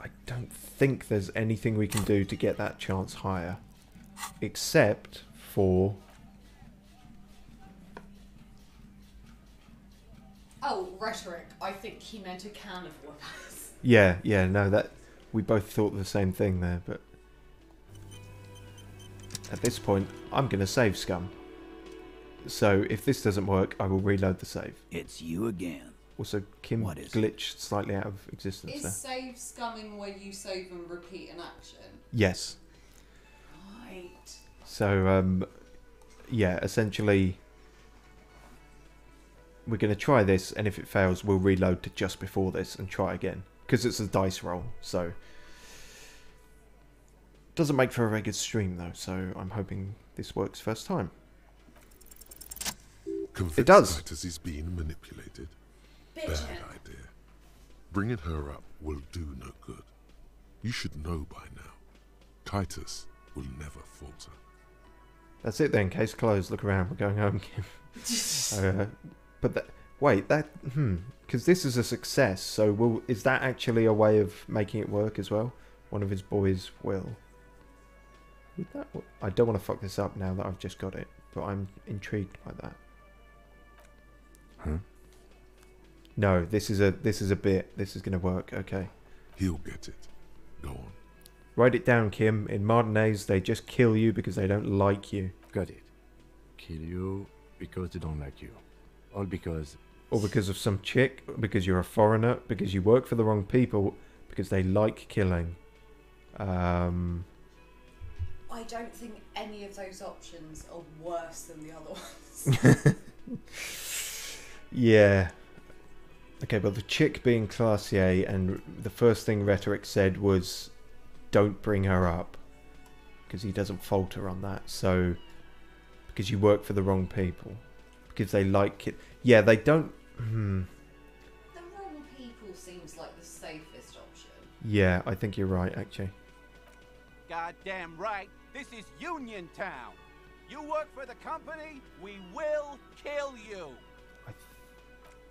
I don't think there's anything we can do to get that chance higher. Except for Oh, rhetoric. I think he meant a can of whoopers. Yeah, no, that we both thought the same thing there, but at this point, I'm going to save scum. So if this doesn't work, I will reload the save. It's you again. Also, Kim glitched slightly out of existence Is there. save scumming where you save and repeat an action? Yes. Right. So, yeah, essentially, we're going to try this, and if it fails, we'll reload to just before this and try again. Because it's a dice roll, so... Doesn't make for a very good stream, though, so I'm hoping this works first time. It does. Titus is being manipulated. Bitchin'. Bad idea. Bringing her up will do no good. You should know by now. Titus will never falter. That's it then. Case closed. Look around. We're going home, Kim. But that... Wait, that... Because this is a success, so is that actually a way of making it work as well? One of his boys will. Would that... I don't want to fuck this up now that I've just got it, but I'm intrigued by that. Huh? No, this is a bit. This is going to work. Okay. He'll get it. Go on. Write it down, Kim. In Martinez, they just kill you because they don't like you. Got it. Kill you because they don't like you. All because... Or because of some chick, because you're a foreigner, because you work for the wrong people, because they like killing. I don't think any of those options are worse than the other ones. Yeah. Okay, but the chick being classier, and the first thing Rhetoric said was, don't bring her up. Because he doesn't falter on that. So, because you work for the wrong people. Because they like it. Yeah, they don't... The wrong people seems like the safest option. Yeah, I think you're right, actually. Goddamn right. This is Union Town. You work for the company, we will kill you.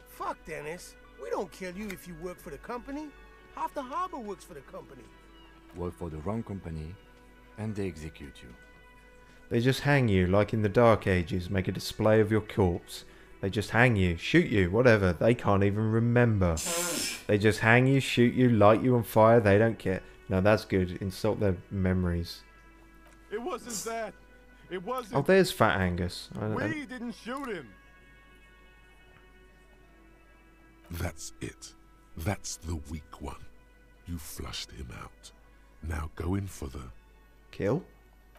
Fuck, Dennis. We don't kill you if you work for the company. Half the harbor works for the company. Work for the wrong company, and they execute you. They just hang you, like in the Dark Ages, make a display of your corpse. They just hang you, shoot you, whatever. They can't even remember. They just hang you, shoot you, light you on fire. They don't care. No, that's good. Insult their memories. It wasn't that. It wasn't. Oh, there's Fat Angus. We didn't shoot him. That's it. That's the weak one. You flushed him out. Now go in for the... Kill?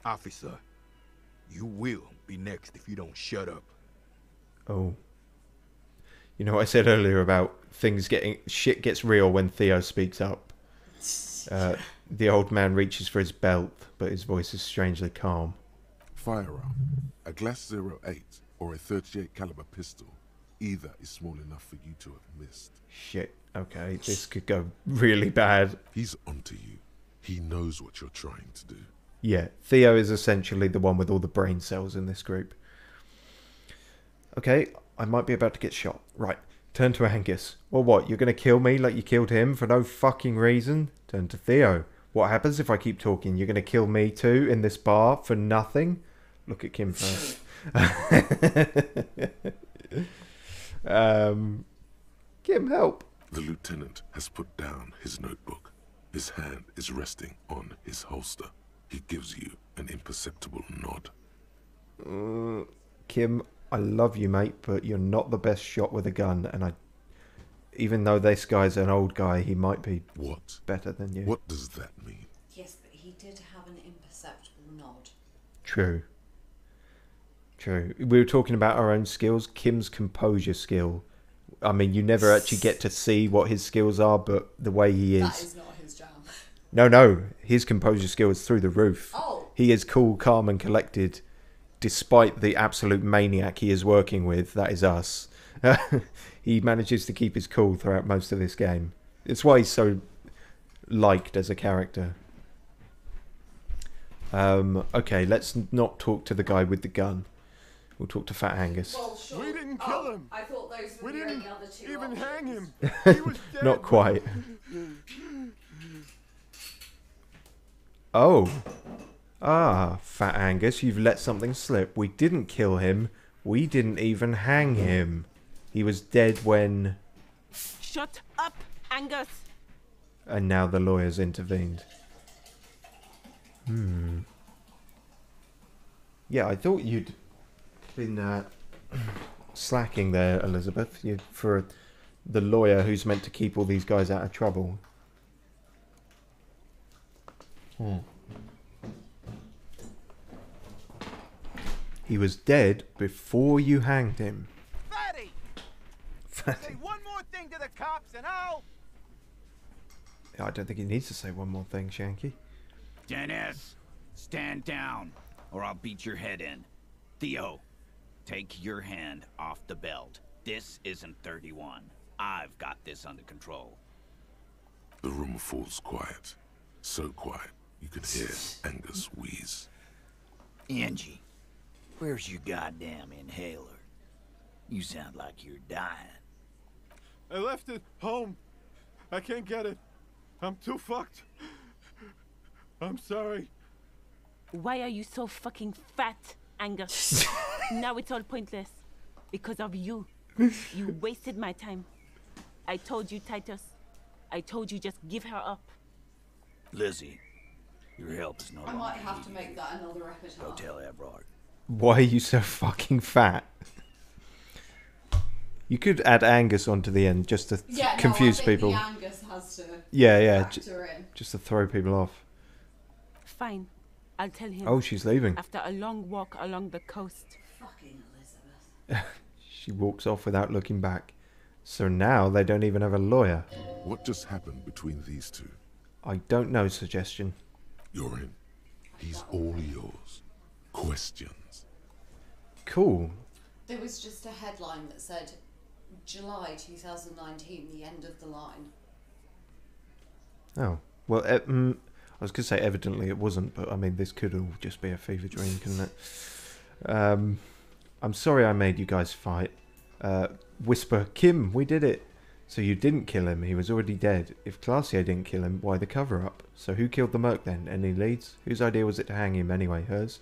Officer, you will be next if you don't shut up. Oh. You know what I said earlier about things getting... Shit gets real when Theo speaks up. The old man reaches for his belt, but his voice is strangely calm. Firearm. A Glass 08 or a 38 caliber pistol. Either is small enough for you to have missed. Shit. Okay, this could go really bad. He's onto you. He knows what you're trying to do. Yeah, Theo is essentially the one with all the brain cells in this group. Okay, I might be about to get shot. Right, turn to Angus. Well, what, you're going to kill me like you killed him for no fucking reason? Turn to Theo. What happens if I keep talking? You're going to kill me too in this bar for nothing? Look at Kim first. Kim, help. The lieutenant has put down his notebook. His hand is resting on his holster. He gives you an imperceptible nod. Kim, I love you, mate, but you're not the best shot with a gun, and even though this guy's an old guy, he might be better than you. What does that mean? Yes, but he did have an imperceptible nod. True. True. We were talking about our own skills. Kim's composure skill. I mean, you never actually get to see what his skills are, but the way he is... That is not his jam. No. His composure skill is through the roof. Oh. He is cool, calm, and collected, despite the absolute maniac he is working with. That is us. He manages to keep his cool throughout most of this game. It's why he's so liked as a character. Okay, let's not talk to the guy with the gun. We'll talk to Fat Angus. Well, sure. We didn't kill him. I thought those were the only other two even options. hang him. He was dead. Not quite. Oh. Ah, Fat Angus, you've let something slip. We didn't kill him. We didn't even hang him. He was dead when... Shut up, Angus! And now the lawyers intervened. Yeah, I thought you'd been slacking there, Elizabeth, for the lawyer who's meant to keep all these guys out of trouble. He was dead before you hanged him. Fatty! Say one more thing to the cops and I'll... I don't think he needs to say one more thing, Shanky. Dennis, stand down, or I'll beat your head in. Theo, take your hand off the belt. This isn't 31. I've got this under control. The room falls quiet. So quiet, you could hear Angus wheeze. Angie, where's your goddamn inhaler? You sound like you're dying. I left it home. I can't get it. I'm too fucked. I'm sorry. Why are you so fucking fat, Angus? Now it's all pointless. Because of you. You wasted my time. I told you, Titus. I told you just give her up. Lizzie, your help is no I longer might have to needed. make that another epitaph. Go tell Everard. Why are you so fucking fat? You could add Angus onto the end just to confuse people. The Angus has to yeah, factor in. just to throw people off. Fine. I'll tell him. Oh, she's leaving. After a long walk along the coast. Fucking Elizabeth. She walks off without looking back. So now they don't even have a lawyer. What just happened between these two? I don't know, suggestion. You're in. He's all yours. Questions. Cool. There was just a headline that said July 2019, the end of the line. Oh. Well, I was going to say evidently it wasn't, but I mean, this could all just be a fever dream, couldn't it? I'm sorry I made you guys fight. Whisper, Kim, we did it. So you didn't kill him, he was already dead. If Classier didn't kill him, why the cover-up? So who killed the merc then? Any leads? Whose idea was it to hang him anyway? Hers?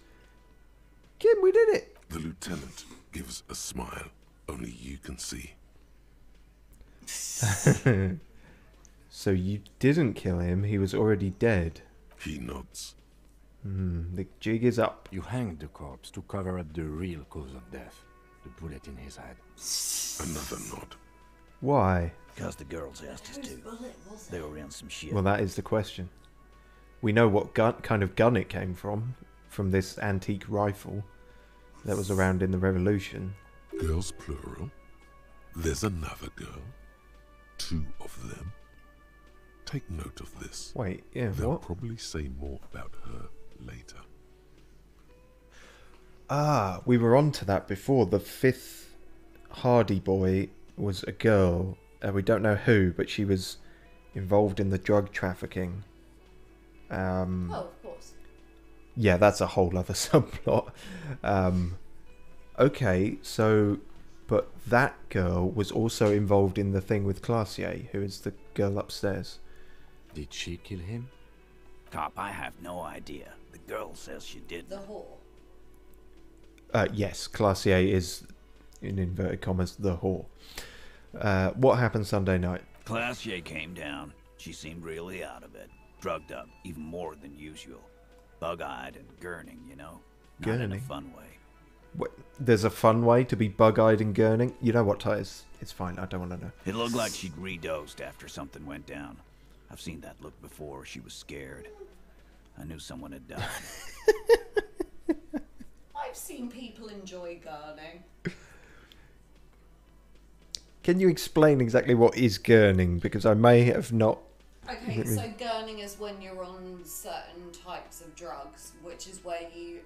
Kim, we did it! The lieutenant gives a smile only you can see. So you didn't kill him, he was already dead. He nods. The jig is up. You hanged the corpse to cover up the real cause of death. The bullet in his head. Another nod. Why? Because the girls asked us to. They were in some shit. Well, that is the question. We know what kind of gun it came from this antique rifle that was around in the Revolution. Girls plural. There's another girl. 2 of them. Take note of this. Wait, yeah, They'll what? probably say more about her later. Ah, we were on to that before. The 5th Hardy boy was a girl. We don't know who, but she was involved in the drug trafficking. Oh, of course. Yeah, that's a whole other subplot. Okay, so... But that girl was also involved in the thing with Classier, who is the girl upstairs. Did she kill him? Cop, I have no idea. The girl says she did. The whore. Yes, Classier is, in inverted commas, the whore. What happened Sunday night? Classier came down. She seemed really out of it. Drugged up, even more than usual. Bug-eyed and gurning, you know? Not in a Gurning? fun way. What, there's a fun way to be bug-eyed and gurning? You know what, Titus? It's fine, I don't want to know. It looked like she'd redosed after something went down. I've seen that look before. She was scared. I knew someone had died. I've seen people enjoy gurning. Can you explain exactly what is gurning? Because I may have not... Okay, so gurning is when you're on certain types of drugs, which is where you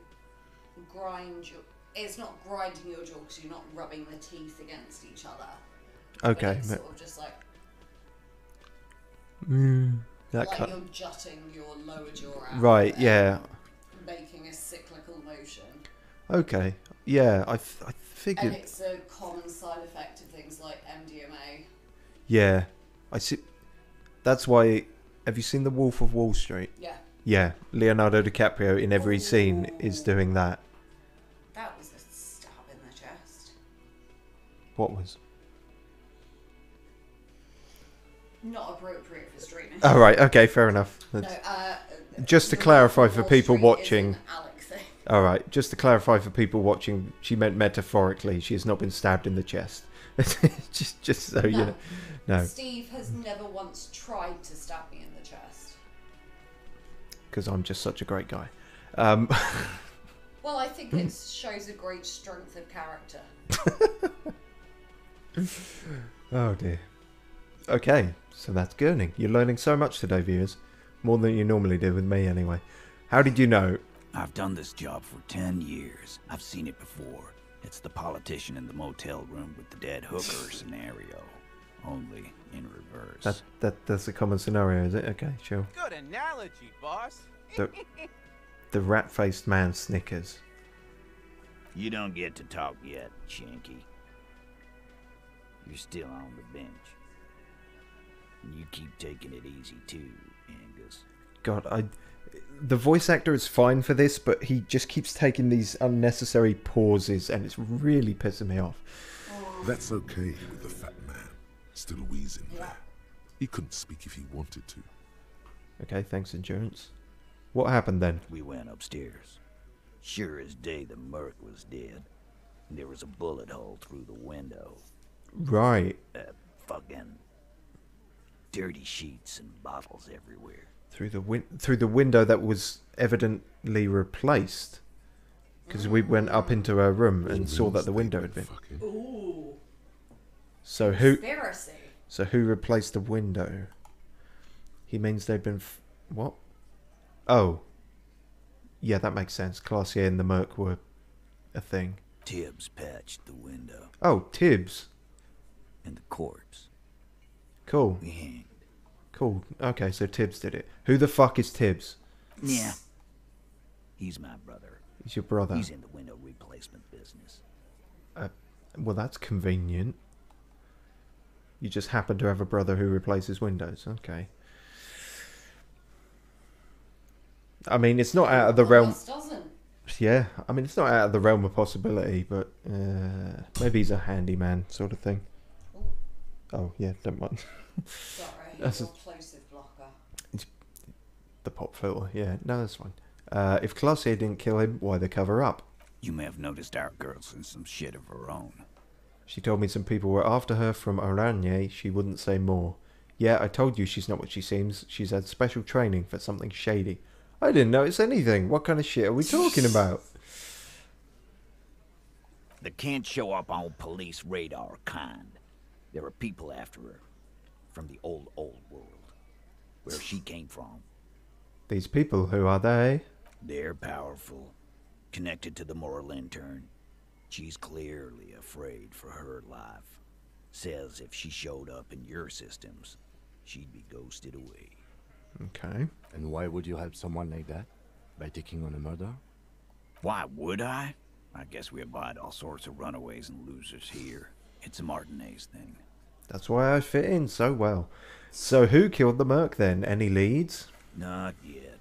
grind your... It's not grinding your jaw because you're not rubbing the teeth against each other. Okay. But it's sort of just like... that like cut. you're jutting your lower jaw out. Right, and yeah. Making a cyclical motion. Okay. Yeah, I figured... And it's a common side effect of things like MDMA. Yeah. I see... That's why... Have you seen The Wolf of Wall Street? Yeah. Yeah. Leonardo DiCaprio in every scene is doing that. That was a stab in the chest. What was? Not appropriate for streaming. All right. Okay. Fair enough. No, Just to the clarify Wolf of for Wall people Street watching. is an Alec thing. All right. Just to clarify for people watching, she meant metaphorically. She has not been stabbed in the chest. just so you know. No. Steve has never once tried to stab me in the chest. Because I'm just such a great guy. Well, I think it shows a great strength of character. Oh dear. Okay, so that's Gurning. You're learning so much today, viewers. More than you normally do with me, anyway. How did you know? I've done this job for 10 years. I've seen it before. It's the politician in the motel room with the dead hooker scenario. Only in reverse. That's a common scenario, is it? Okay, sure. Good analogy, boss. The rat-faced man snickers. You don't get to talk yet, Shanky. You're still on the bench. And you keep taking it easy too, Angus. God, the voice actor is fine for this, but he just keeps taking these unnecessary pauses, and it's really pissing me off. That's okay with the fat man still wheezing there. He couldn't speak if he wanted to. Okay, thanks, Endurance. What happened then? We went upstairs. Sure as day the merc was dead. There was a bullet hole through the window. Right. Fucking dirty sheets and bottles everywhere. Through the window that was evidently replaced. Because we went up into her room and saw that the window had been. Ooh. So who? Conspiracy. So who replaced the window? He means they've been. What? Oh. Yeah, that makes sense. Classier and the Merc were a thing. Tibbs patched the window. Oh, Tibbs. And the corpse. Cool. We hanged. Cool. Okay, so Tibbs did it. Who the fuck is Tibbs? Yeah. He's my brother. He's your brother. He's in the window replacement business. Well, that's convenient. You just happen to have a brother who replaces windows. Okay. I mean, it's not out of the realm. Doesn't. Yeah, I mean, it's not out of the realm of possibility, but maybe he's a handyman sort of thing. Ooh. Oh, yeah, don't mind. Sorry, That's your plosive blocker. It's the pop filter, yeah. No, that's fine. If Classier didn't kill him, why the cover up? You may have noticed our girl's in some shit of her own. She told me some people were after her from Oranje. She wouldn't say more. Yeah, I told you she's not what she seems. She's had special training for something shady. I didn't notice anything. What kind of shit are we talking about? The can't show up on police radar kind. There are people after her. From the old world. Where she came from. These people, who are they? They're powerful. Connected to the moral intern. She's clearly afraid for her life. Says if she showed up in your systems, she'd be ghosted away. Okay. And why would you help someone like that? By taking on a murder? Why would I? I guess we abide all sorts of runaways and losers here. It's a Martinez thing. That's why I fit in so well. So who killed the Merc then? Any leads? Not yet.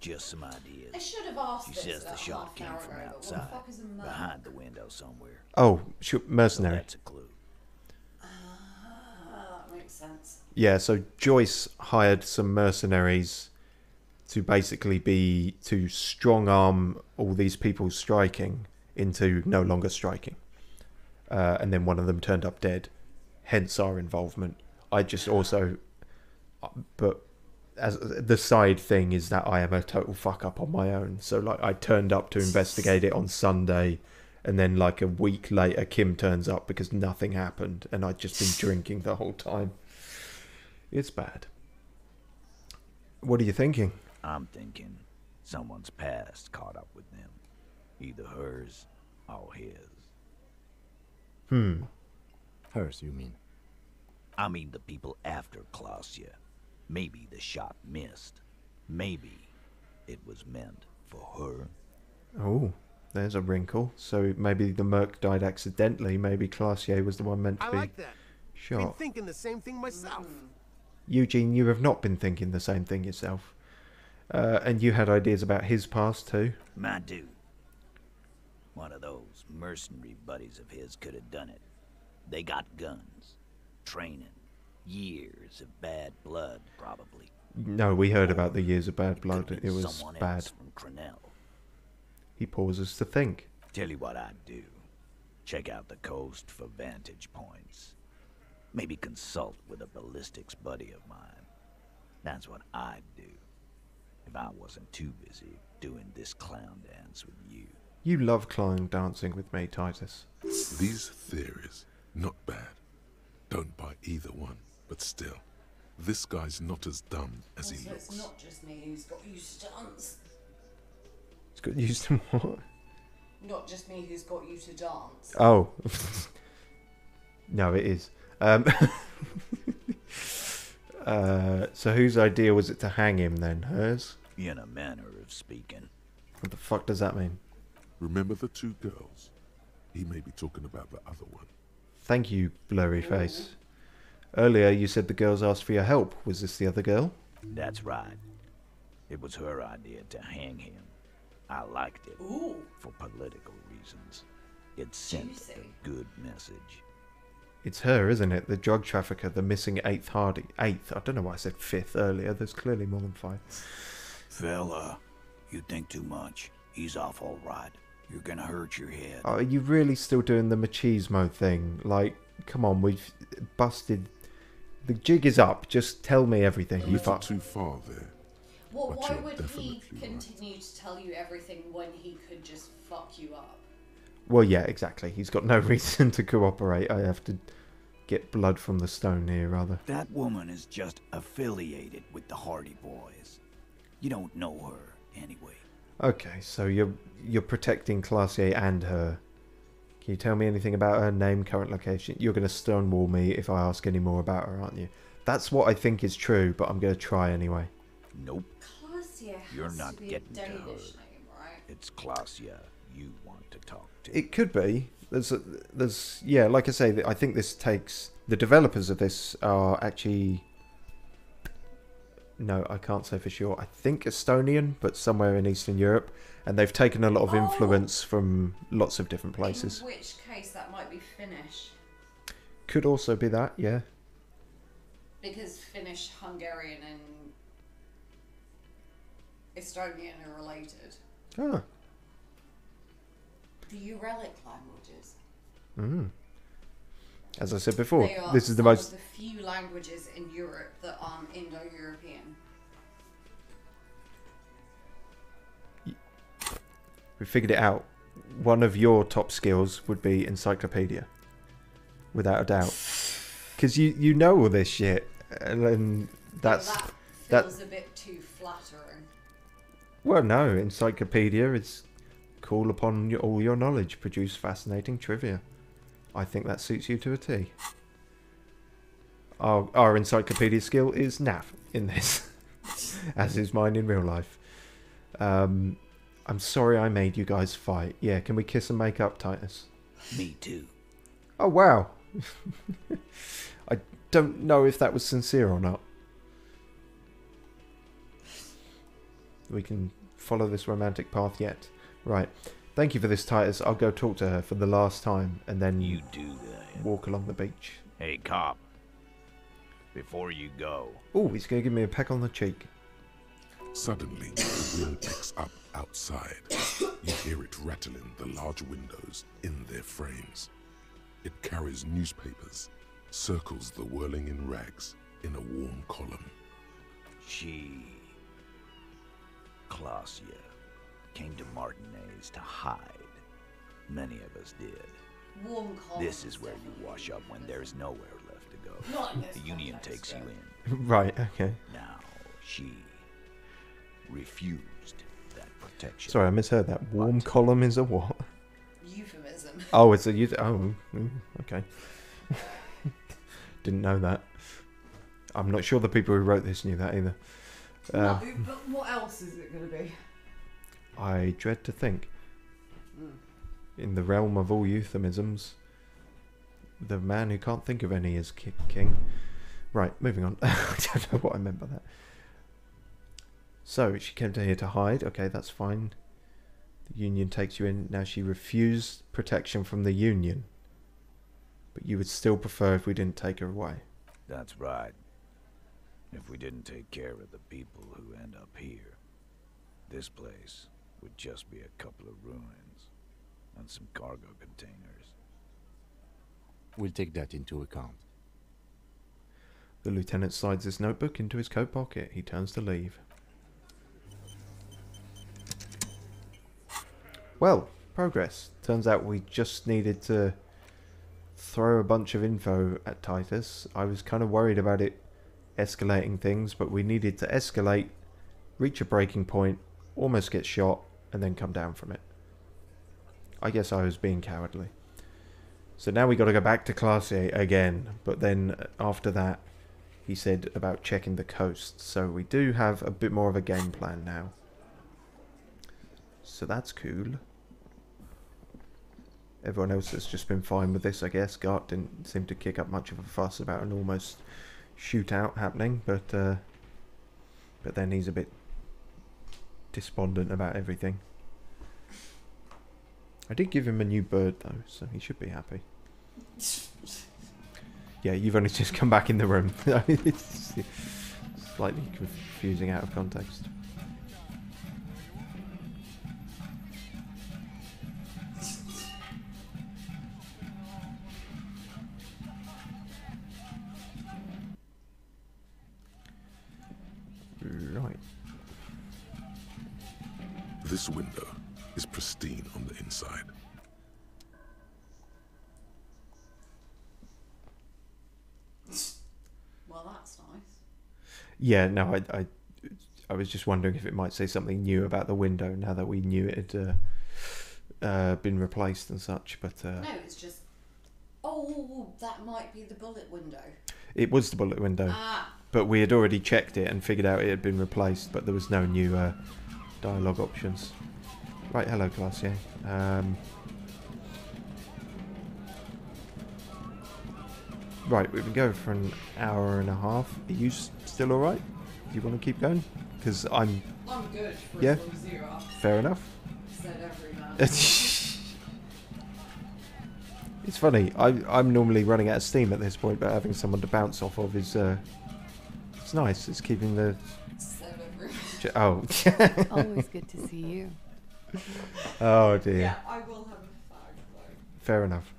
Just some ideas. I should have asked She this says the about shot half came an hour from ago, but outside. what the fuck is a Merc? Behind the window somewhere. Oh, mercenary. So that's a clue. That makes sense. Yeah, so Joyce hired some mercenaries to basically to strong arm all these people striking into no longer striking. And then one of them turned up dead. Hence our involvement. I just also... But as the side thing is that I am a total fuck up on my own. So like I turned up to investigate it on Sunday, and then like a week later Kim turns up because nothing happened, and I'd just been drinking the whole time. It's bad. What are you thinking? I'm thinking someone's past caught up with them. Either hers or his. Hers, you mean? I mean the people after Clausia. Maybe the shot missed. Maybe it was meant for her. Oh, there's a wrinkle. So maybe the Merc died accidentally. Maybe Classier was the one meant to I be like that. shot. Been thinking the same thing myself. Eugene, you have not been thinking the same thing yourself. And you had ideas about his past too. My dude. One of those mercenary buddies of his could have done it. They got guns, training, Years of bad blood, probably. No, we heard about the years of bad blood. It was Someone bad. else from Crenell. He pauses to think. Tell you what I'd do. Check out the coast for vantage points. Maybe consult with a ballistics buddy of mine. That's what I'd do. If I wasn't too busy doing this clown dance with you. You love clown dancing with me, Titus. These theories, not bad. Don't buy either one, but still, this guy's not as dumb as he looks. It's not just me who's got used to dance. He's got used to what? Not just me who's got you to dance. Oh. No, it is. So whose idea was it to hang him then? Hers? In a manner of speaking. What the fuck does that mean? Remember the two girls? He may be talking about the other one. Thank you, blurry face. Earlier you said the girls asked for your help. Was this the other girl? That's right. It was her idea to hang him. I liked it. Ooh. For political reasons. It sent a good message. It's her, isn't it? The drug trafficker, the missing eighth Hardy. Eighth? I don't know why I said fifth earlier. There's clearly more than 5. Fella, you think too much. He's off all right. You're gonna hurt your head. Are you really still doing the machismo thing? Like, come on, we've busted... The jig is up. Just tell me everything. A little too far there. Well, But why you're would he definitely continue to tell you everything when he could just fuck you up? Well, yeah, exactly. He's got no reason to cooperate. I have to get blood from the stone here, rather. That woman is just affiliated with the Hardy Boys. You don't know her, anyway. Okay, so you're protecting Classier and her. Can you tell me anything about her name, current location? You're going to stonewall me if I ask any more about her, aren't you? That's what I think is true, but I'm going to try anyway. Nope. Classier You're has not to be getting a to her. Danish name, right? It's Clausia you want to talk to. It could be. There's yeah, like I say, I think this takes... The developers of this are actually... No, I can't say for sure. I think Estonian, but somewhere in Eastern Europe. And they've taken a lot of influence from lots of different places. In which case that might be Finnish. Could also be that, yeah. Because Finnish, Hungarian and Estonian are related. Ah. The Uralic languages. Mm. As I said before, They are this is the some most... of the few languages in Europe that aren't Indo-European. We figured it out. One of your top skills would be encyclopedia. Without a doubt. Because you know all this shit. And then that's... That feels a bit too flattering. Well, no. Encyclopedia is call upon all your knowledge. Produce fascinating trivia. I think that suits you to a T. Our encyclopedia skill is naff in this. As is mine in real life. I'm sorry I made you guys fight. Yeah, can we kiss and make up, Titus? Me too. Oh, wow. I don't know if that was sincere or not. We can follow this romantic path yet. Right. Thank you for this, Titus. I'll go talk to her for the last time and then you do that. Walk along the beach. Hey, cop. Before you go. Oh, he's going to give me a peck on the cheek. Suddenly, the wind picks up outside. You hear it rattling the large windows in their frames. It carries newspapers, circles the whirling in rags in a warm column. She, Clausia, came to Martinez to hide. Many of us did. Warm column. This is where you wash up when there's nowhere left to go. Not in this the Union context, takes you though. in. Right, okay. Now, she refused that protection. Sorry, I misheard that. Warm column is a what? Euphemism. Oh, it's a euphemism. Oh, okay. Didn't know that. I'm not sure the people who wrote this knew that either. No, but what else is it going to be? I dread to think. In the realm of all euphemisms, the man who can't think of any is king. Right, moving on. I don't know what I meant by that. So, she came to here to hide. Okay, that's fine. The Union takes you in. Now, she refused protection from the Union. But you would still prefer if we didn't take her away. That's right. If we didn't take care of the people who end up here, this place would just be a couple of ruins and some cargo containers. We'll take that into account. The lieutenant slides his notebook into his coat pocket. He turns to leave. Well, progress. Turns out we just needed to throw a bunch of info at Titus. I was kind of worried about it escalating things, but we needed to escalate, reach a breaking point, almost get shot, and then come down from it. I guess I was being cowardly. So now we got to go back to Class A again, but then after that he said about checking the coast, so we do have a bit more of a game plan now. So that's cool. Everyone else has just been fine with this, I guess. Gart didn't seem to kick up much of a fuss about an almost shootout happening, but then he's a bit despondent about everything. I did give him a new bird though, so he should be happy. Yeah, you've only just come back in the room. It's slightly confusing out of context. Right. This window is pristine on the inside. Well, that's nice. Yeah, no, I was just wondering if it might say something new about the window now that we knew it had been replaced and such, but... No, it's just... Oh, that might be the bullet window. It was the bullet window. Ah. But we had already checked it and figured out it had been replaced, but there was no new dialogue options. Right, hello, Classier. Right, we've been going for an hour and a half. Are you still alright? Do you want to keep going? Because I'm good for yeah, as long as you are. fair enough. Said every man. It's funny, I'm normally running out of steam at this point, but having someone to bounce off of is it's nice. It's keeping the... Said every man. Oh. Always good to see you. Oh dear. Yeah, I will have a fag though. Fair enough.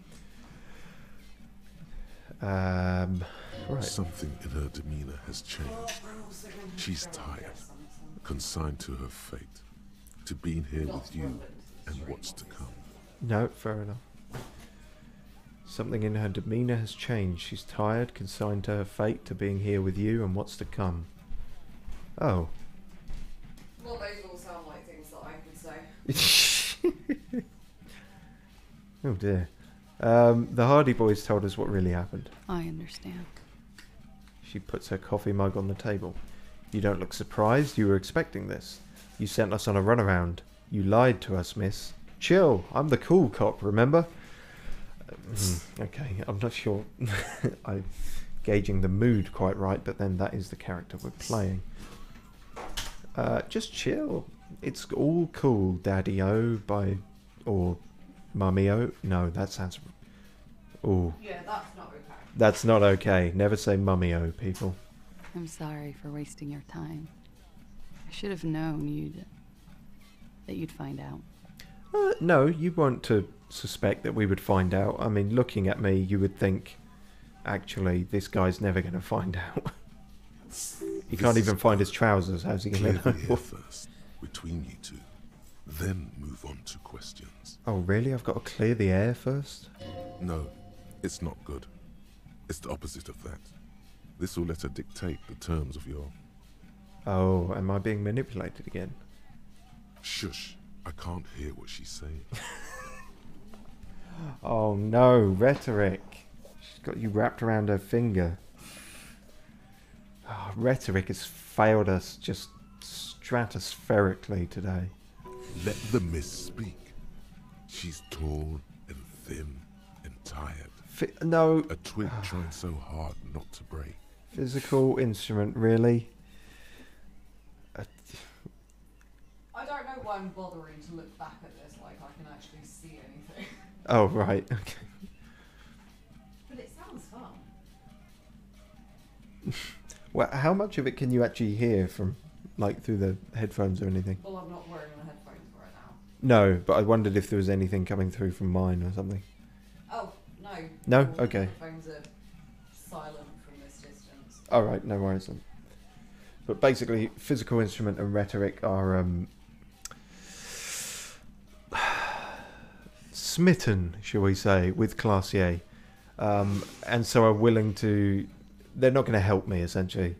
Right. Something in her demeanor has changed. She's tired, consigned to her fate, to being here with you and what's to come. No, fair enough. Something in her demeanour has changed. She's tired, consigned to her fate, to being here with you and what's to come. Oh. Well, those all sound like things that I could say. Oh dear. The Hardy Boys told us what really happened. I understand. She puts her coffee mug on the table. You don't look surprised. You were expecting this. You sent us on a runaround. You lied to us, miss. Chill. I'm the cool cop, remember? Okay, I'm not sure I'm gauging the mood quite right, but then that is the character we're playing. Just chill. It's all cool, Daddy-O or Mummy-O. No, that sounds... Ooh. Yeah, that's not okay. That's not okay. Never say Mummy-O, people. I'm sorry for wasting your time. I should have known that you'd find out. No, you weren't to suspect that we would find out. I mean, looking at me, you would think, actually, this guy's never going to find out. He can't even find his trousers. How's he going to know? First, between you two, then move on to questions. Oh, really? I've got to clear the air first? No, it's not good. It's the opposite of that. This will let her dictate the terms of your... Oh, am I being manipulated again? Shush. I can't hear what she's saying. Oh no, rhetoric. She's got you wrapped around her finger. Oh, rhetoric has failed us just stratospherically today. Let the miss speak. She's tall and thin and tired. No. A twig trying so hard not to break. Physical instrument, really? I don't know why I'm bothering to look back at this like I can actually see anything. Oh, right, okay. But it sounds fun. Well, how much of it can you actually hear from, like, through the headphones or anything? Well, I'm not wearing the headphones right now. No, but I wondered if there was anything coming through from mine or something. Oh, no. No? All the Okay. headphones are silent from this distance. Alright, no worries then. But basically, physical instrument and rhetoric are smitten, shall we say, with Classier. And so are willing to... They're not going to help me, essentially.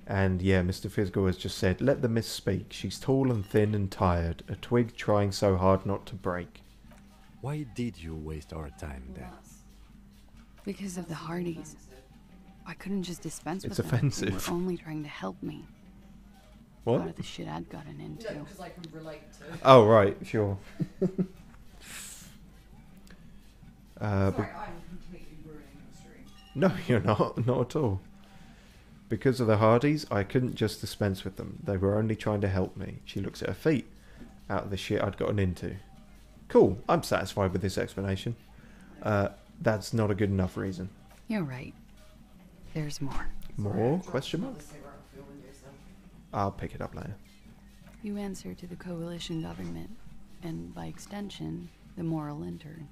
And yeah, Mr. Physical has just said, let the miss speak. She's tall and thin and tired. A twig trying so hard not to break. Why did you waste our time then? Because of the Hardys. I couldn't just dispense It's with them. offensive. They were only trying to help me. A What? lot of the shit I'd gotten into. No, because I can relate to. Oh, right, sure. Sorry, but I'm completely ruining the stream. no, you're not at all. Because of the Hardys, I couldn't just dispense with them. They were only trying to help me. She looks at her feet. Out of the shit I'd gotten into. Cool, I'm satisfied with this explanation. That's not a good enough reason. You're right. There's more. More? Question mark? I'll pick it up later. You answer to the coalition government, and by extension, the moral intern.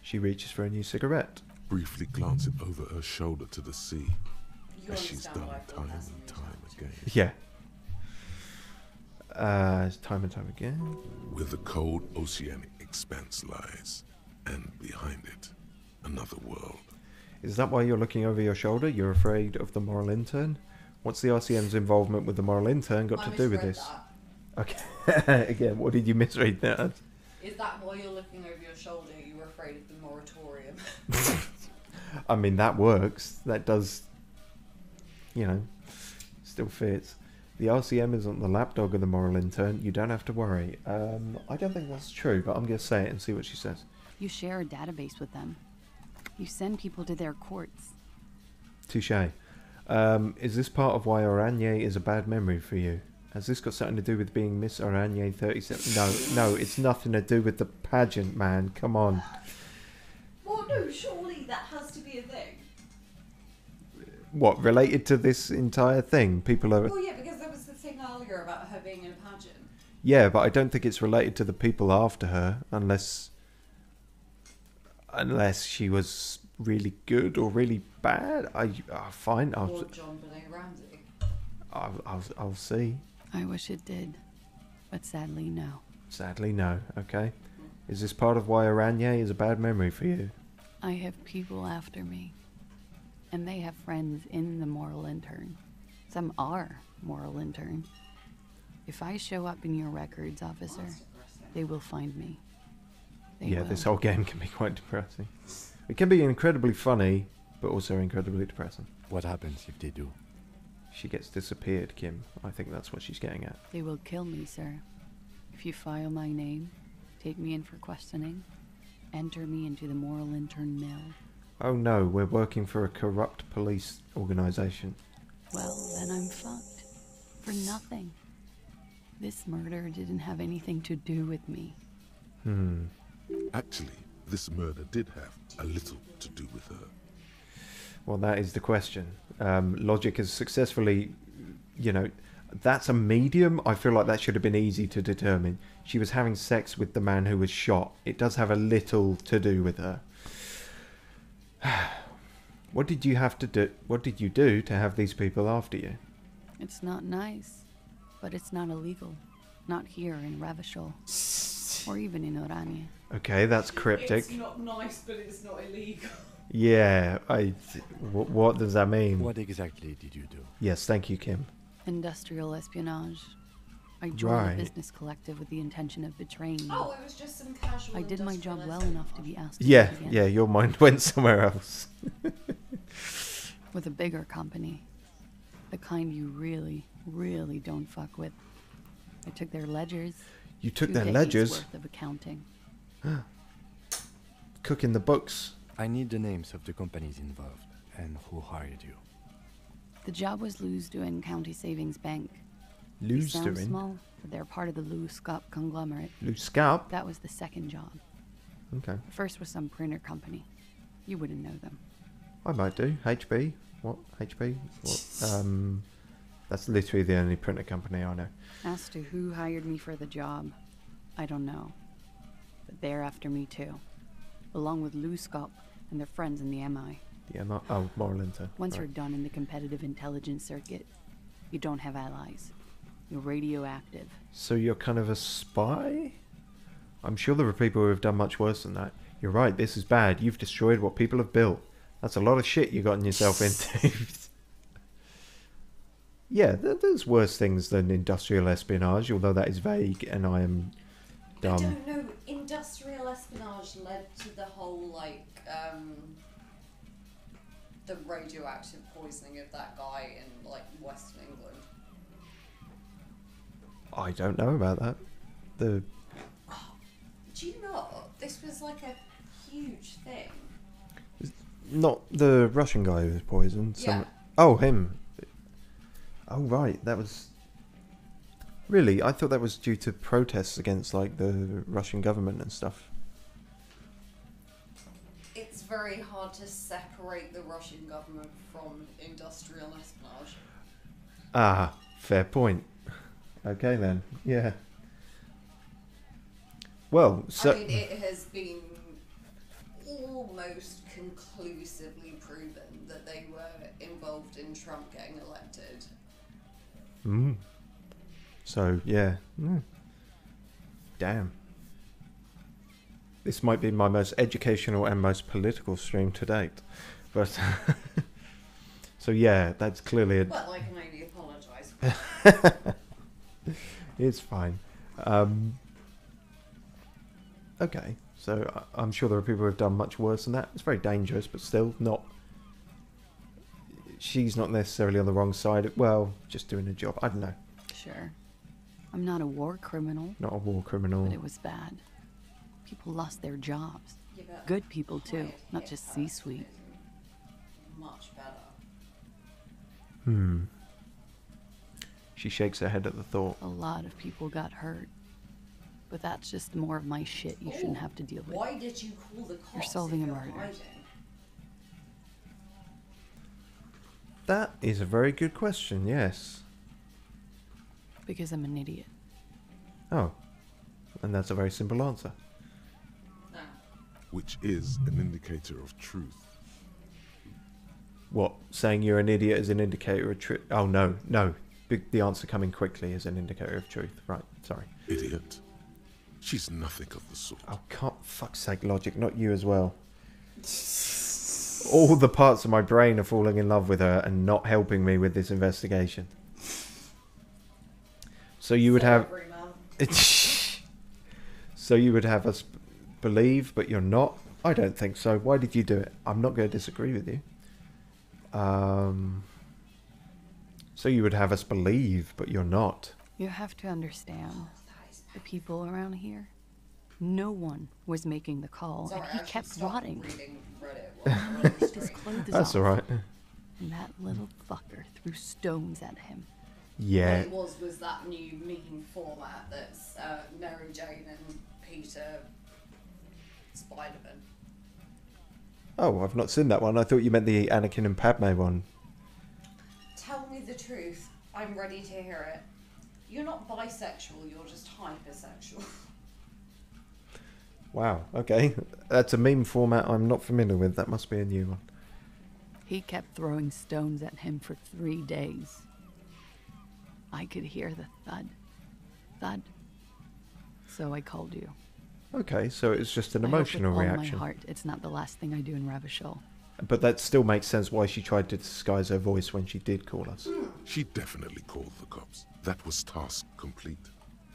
She reaches for a new cigarette. Briefly glancing over her shoulder to the sea, You as she's understand done why I feel time personally and time again. Yeah. Time and time again. Where the cold oceanic expanse lies, and behind it, another world. Is that why you're looking over your shoulder? You're afraid of the moral intern? What's the RCM's involvement with the moral intern got I to do with misread this? that. Okay. Again, what did you misread that as? Is that why you're looking over your shoulder? You were afraid of the moratorium. I mean, that works. That does, still fits. The RCM isn't the lapdog of the moral intern. You don't have to worry. I don't think that's true, but I'm going to say it and see what she says. You share a database with them. You send people to their courts. Touché. Is this part of why Oranje is a bad memory for you? Has this got something to do with being Miss Oranje 37? No, it's nothing to do with the pageant, man. Come on. Well, no, surely that has to be a thing. What, related to this entire thing? People are... Well, yeah, because there was the thing earlier about her being in a pageant. Yeah, but I don't think it's related to the people after her, unless she was really good or really bad. Fine. Or John Benet Ramsey. I'll see. I wish it did, but sadly, no. Sadly, no. Okay. Is this part of why Oranje is a bad memory for you? I have people after me, and they have friends in the moral intern. Some are moral intern. If I show up in your records, officer, they will find me. They will. This whole game can be quite depressing. It can be incredibly funny, but also incredibly depressing. What happens if they do? She gets disappeared, Kim. I think that's what she's getting at. They will kill me, sir. If you file my name, take me in for questioning, enter me into the moral intern mill. Oh no, we're working for a corrupt police organisation. Well, then I'm fucked. For nothing. This murder didn't have anything to do with me. Actually, this murder did have a little to do with her. Well, that is the question. Logic has successfully, that's a medium. I feel like that should have been easy to determine. She was having sex with the man who was shot. It does have a little to do with her. What did you have to do? What did you do to have these people after you? It's not nice, but it's not illegal. Not here in Ravishol, or even in Oranje. Okay, that's cryptic. It's not nice, but it's not illegal. Yeah, what does that mean? What exactly did you do? Yes, thank you, Kim. Industrial espionage. I joined Right. a business collective with the intention of betraying you. Oh, it was just some casual. I did my job well industrial enough to be asked to Yeah, do it again. yeah, your mind went somewhere else. With a bigger company. The kind you really, really don't fuck with. I took their ledgers. You took 2 their decades ledgers? worth of accounting. Cooking the books. I need the names of the companies involved and who hired you. The job was Lewsdoin County Savings Bank. They Lewsdoin? sound small, but they're part of the Lewscop conglomerate. Lewscop? That was the second job. Okay. The first was some printer company. You wouldn't know them. I might do. HB. What? HP? What? That's literally the only printer company I know. As to who hired me for the job, I don't know. But they're after me too. Along with Lou Scop and their friends in the MI. The MI? Oh, Moral Inter. Once right. you're done in the competitive intelligence circuit, you don't have allies. You're radioactive. So you're kind of a spy? I'm sure there are people who have done much worse than that. You're right, this is bad. You've destroyed what people have built. That's a lot of shit you've gotten yourself into. Yeah, there's worse things than industrial espionage, although that is vague and I am dumb. I don't know. Industrial espionage led to the whole, like, the radioactive poisoning of that guy in, like, Western England. I don't know about that. Do you not? This was, like, a huge thing. Not the Russian guy who was poisoned. Yeah. Oh, him. Oh, right. That was... Really? I thought that was due to protests against, like, the Russian government and stuff. It's very hard to separate the Russian government from industrial espionage. Ah, fair point. Okay, then. Yeah. Well, so... I mean, it has been almost conclusively proven that they were involved in Trump getting elected. So, yeah. Damn. This might be my most educational and most political stream to date. But... so, yeah, that's clearly a... Well, I can only apologise. It's fine. Okay, so I'm sure there are people who have done much worse than that. It's very dangerous, but still not... She's not necessarily on the wrong side. Well, just doing a job. I don't know. Sure. I'm not a war criminal. Not a war criminal. But it was bad. People lost their jobs. Yeah, good people, too. Not just C-suite. Much better. She shakes her head at the thought. A lot of people got hurt. But that's just more of my shit you shouldn't have to deal with. Why did you call the cops? You're solving a if murder. hiding? That is a very good question, yes. Because I'm an idiot. Oh. And that's a very simple answer. No. Which is an indicator of truth. What? Saying you're an idiot is an indicator of truth? Oh, no, no. The answer coming quickly is an indicator of truth. Right, sorry. Idiot. She's nothing of the sort. Oh, fuck's sake, Logic, not you as well. All the parts of my brain are falling in love with her and not helping me with this investigation. So you would have... So you would have us believe, but you're not? I don't think so. Why did you do it? I'm not going to disagree with you. So you would have us believe, but you're not. You have to understand, the people around here, no one was making the call, Sorry, and he kept rotting. His clothes That's off, alright. and that little fucker threw stones at him. Yeah. What it was that new meme format that's Mary Jane and Peter Spider-Man. Oh, I've not seen that one. I thought you meant the Anakin and Padme one. Tell me the truth. I'm ready to hear it. You're not bisexual, you're just hypersexual. Wow, okay. That's a meme format I'm not familiar with. That must be a new one. He kept throwing stones at him for 3 days. I could hear the thud. Thud. So I called you. Okay, so it's just an I hope emotional with all reaction. my heart, it's not the last thing I do in Ravishol. But that still makes sense why she tried to disguise her voice when she did call us. She definitely called the cops. That was task complete.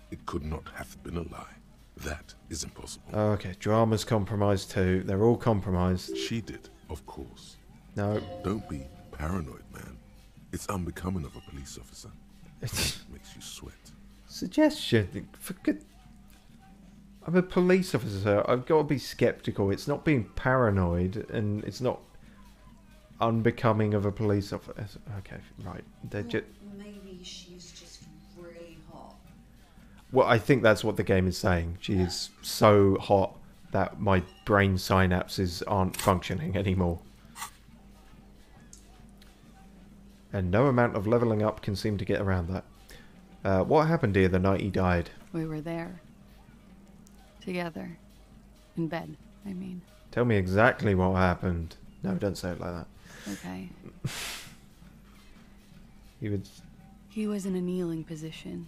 It could not have been a lie. That is impossible. Oh, okay, drama's compromised too. They're all compromised. She did, of course. No. Don't be paranoid, man. It's unbecoming of a police officer. It makes you sweat. Suggestion. For good... I'm a police officer. I've got to be skeptical. It's not being paranoid, and it's not unbecoming of a police officer. Okay, right. They're just... Maybe she's just really hot. Well, I think that's what the game is saying. She is so hot that my brain synapses aren't functioning anymore. And no amount of leveling up can seem to get around that. What happened here the night he died? We were there. Together. In bed, I mean. Tell me exactly what happened. No, don't say it like that. Okay. He was in a kneeling position.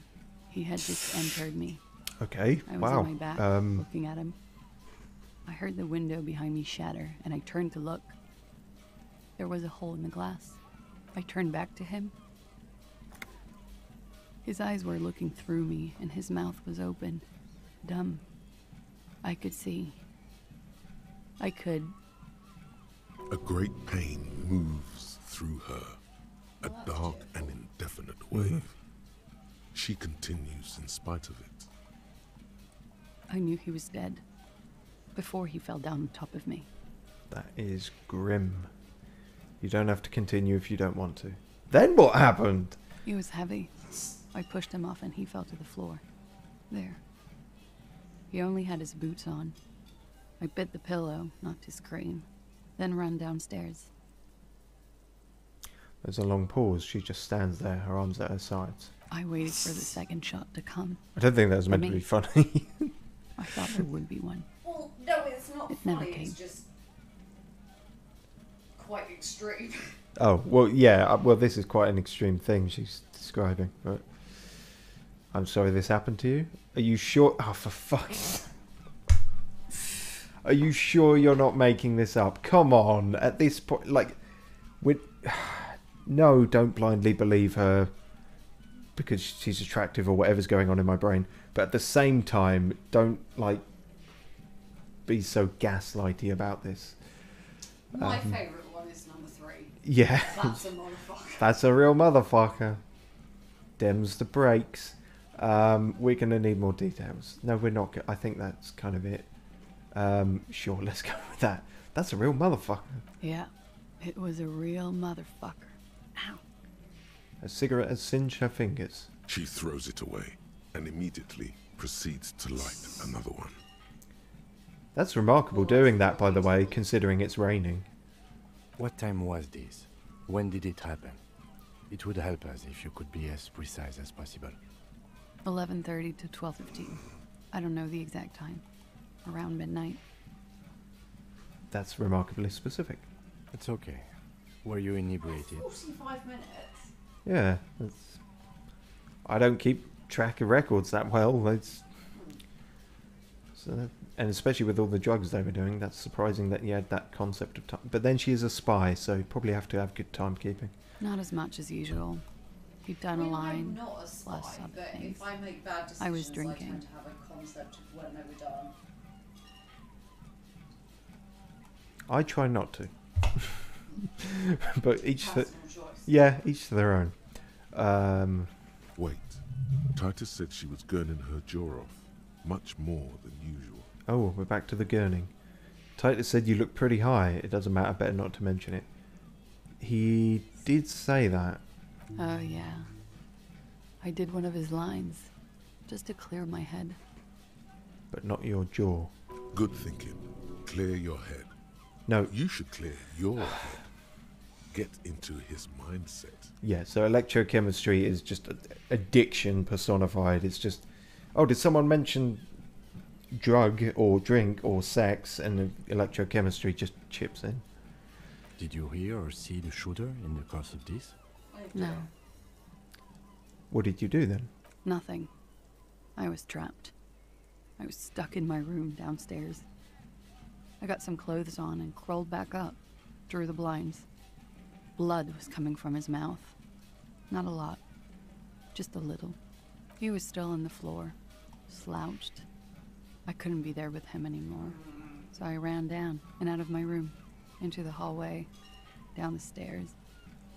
He had just entered me. Okay, I was wow. on my back, looking at him. I heard the window behind me shatter, and I turned to look. There was a hole in the glass. I turned back to him. His eyes were looking through me, and his mouth was open. Dumb. I could see. I could. A great pain moves through her, a dark and indefinite wave. She continues in spite of it. I knew he was dead before he fell down on top of me. That is grim. You don't have to continue if you don't want to. Then what happened? He was heavy. I pushed him off and he fell to the floor. There. He only had his boots on. I bit the pillow, not to scream, then ran downstairs. There's a long pause. She just stands there, her arms at her sides. I waited for the second shot to come. I don't think that was meant to be funny. I thought there would be one. Well, no, it's not It never funny, came. it's just quite extreme. Oh, well, yeah. Well, this is quite an extreme thing she's describing, but I'm sorry this happened to you. Are you sure? Oh, for fuck's sake. Are you sure you're not making this up? Come on. At this point, like, no, don't blindly believe her because she's attractive or whatever's going on in my brain. But at the same time, don't, like, be so gaslighty about this. My favourite one is number 3. Yeah. That's a motherfucker. That's a real motherfucker. Dems the brakes. We're going to need more details. No, we're not. I think that's kind of it. Sure, let's go with that. That's a real motherfucker. Yeah, it was a real motherfucker. Ow. A cigarette has singed her fingers. She throws it away and immediately proceeds to light another one. That's remarkable doing that, by the way, considering it's raining. What time was this? When did it happen? It would help us if you could be as precise as possible. 11:30 to 12:15. I don't know the exact time. Around midnight. That's remarkably specific. It's okay. Were you inebriated? 45 minutes. Yeah, I don't keep track of records that well. And especially with all the drugs they were doing, that's surprising that you had that concept of time. But then she is a spy, so you probably have to have good timekeeping. Not as much as usual. He'd done a line. I'm not a spy, plus other but things. if I make bad decisions, I was drinking. I tend to have a concept of when they were done. I try not to. But each Personal choice. yeah, each to their own. Wait. Titus said she was gurning her jaw off, much more than usual. Oh, we're back to the gurning. Titus said you look pretty high. It doesn't matter, better not to mention it. He did say that. Oh, yeah. I did one of his lines. Just to clear my head. But not your jaw. Good thinking. Clear your head. No. You should clear your head. Get into his mindset. Yeah, so electrochemistry is just addiction personified. It's just, oh, did someone mention drug or drink or sex, and electrochemistry just chips in. Did you hear or see the shooter in the course of this? No. What did you do then? Nothing. I was trapped. I was stuck in my room downstairs. I got some clothes on and crawled back up, drew the blinds. Blood was coming from his mouth. Not a lot, just a little. He was still on the floor, slouched. I couldn't be there with him anymore, so I ran down and out of my room, into the hallway, down the stairs.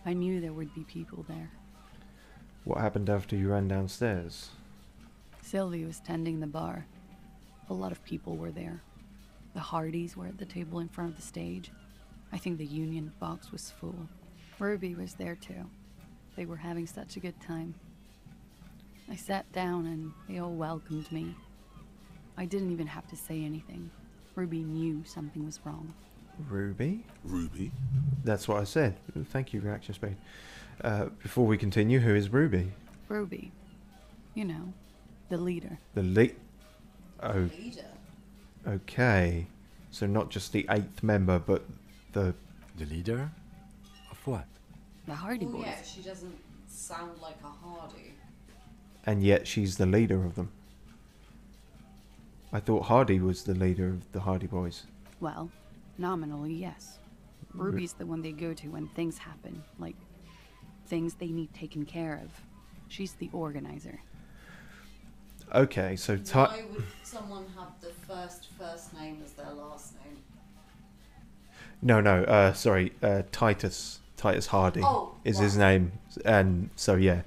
I knew there would be people there. What happened after you ran downstairs? Sylvie was tending the bar. A lot of people were there. The Hardys were at the table in front of the stage. I think the Union box was full. Ruby was there too. They were having such a good time. I sat down and they all welcomed me. I didn't even have to say anything. Ruby knew something was wrong. Ruby? Ruby? That's what I said. Thank you, Reaction Spade. Before we continue, who is Ruby? Ruby. You know, the leader. The Leader. Okay. So not just the 8th member, but the leader? Of what? The Hardy Boys. Yeah, she doesn't sound like a Hardy. And yet she's the leader of them. I thought Hardy was the leader of the Hardy Boys. Well, nominally, yes. Ruby's the one they go to when things happen, like things they need taken care of. She's the organizer. Okay, so why would someone have the first name as their last name? No, sorry, Titus Hardy is his name, and so yeah,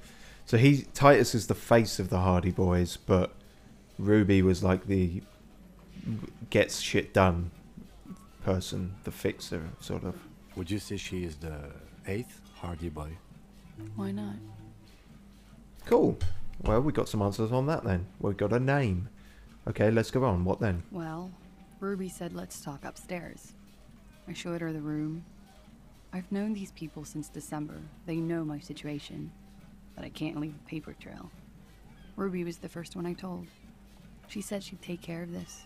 so Titus is the face of the Hardy Boys, but Ruby was like the gets shit done person, the fixer, sort of. Would you say she is the 8th Hardy Boy? Why not? Cool. Well, we got some answers on that then. We've got a name. Okay, let's go on. What then? Well, Ruby said let's talk upstairs. I showed her the room. I've known these people since December. They know my situation, but I can't leave a paper trail. Ruby was the first one I told. She said she'd take care of this.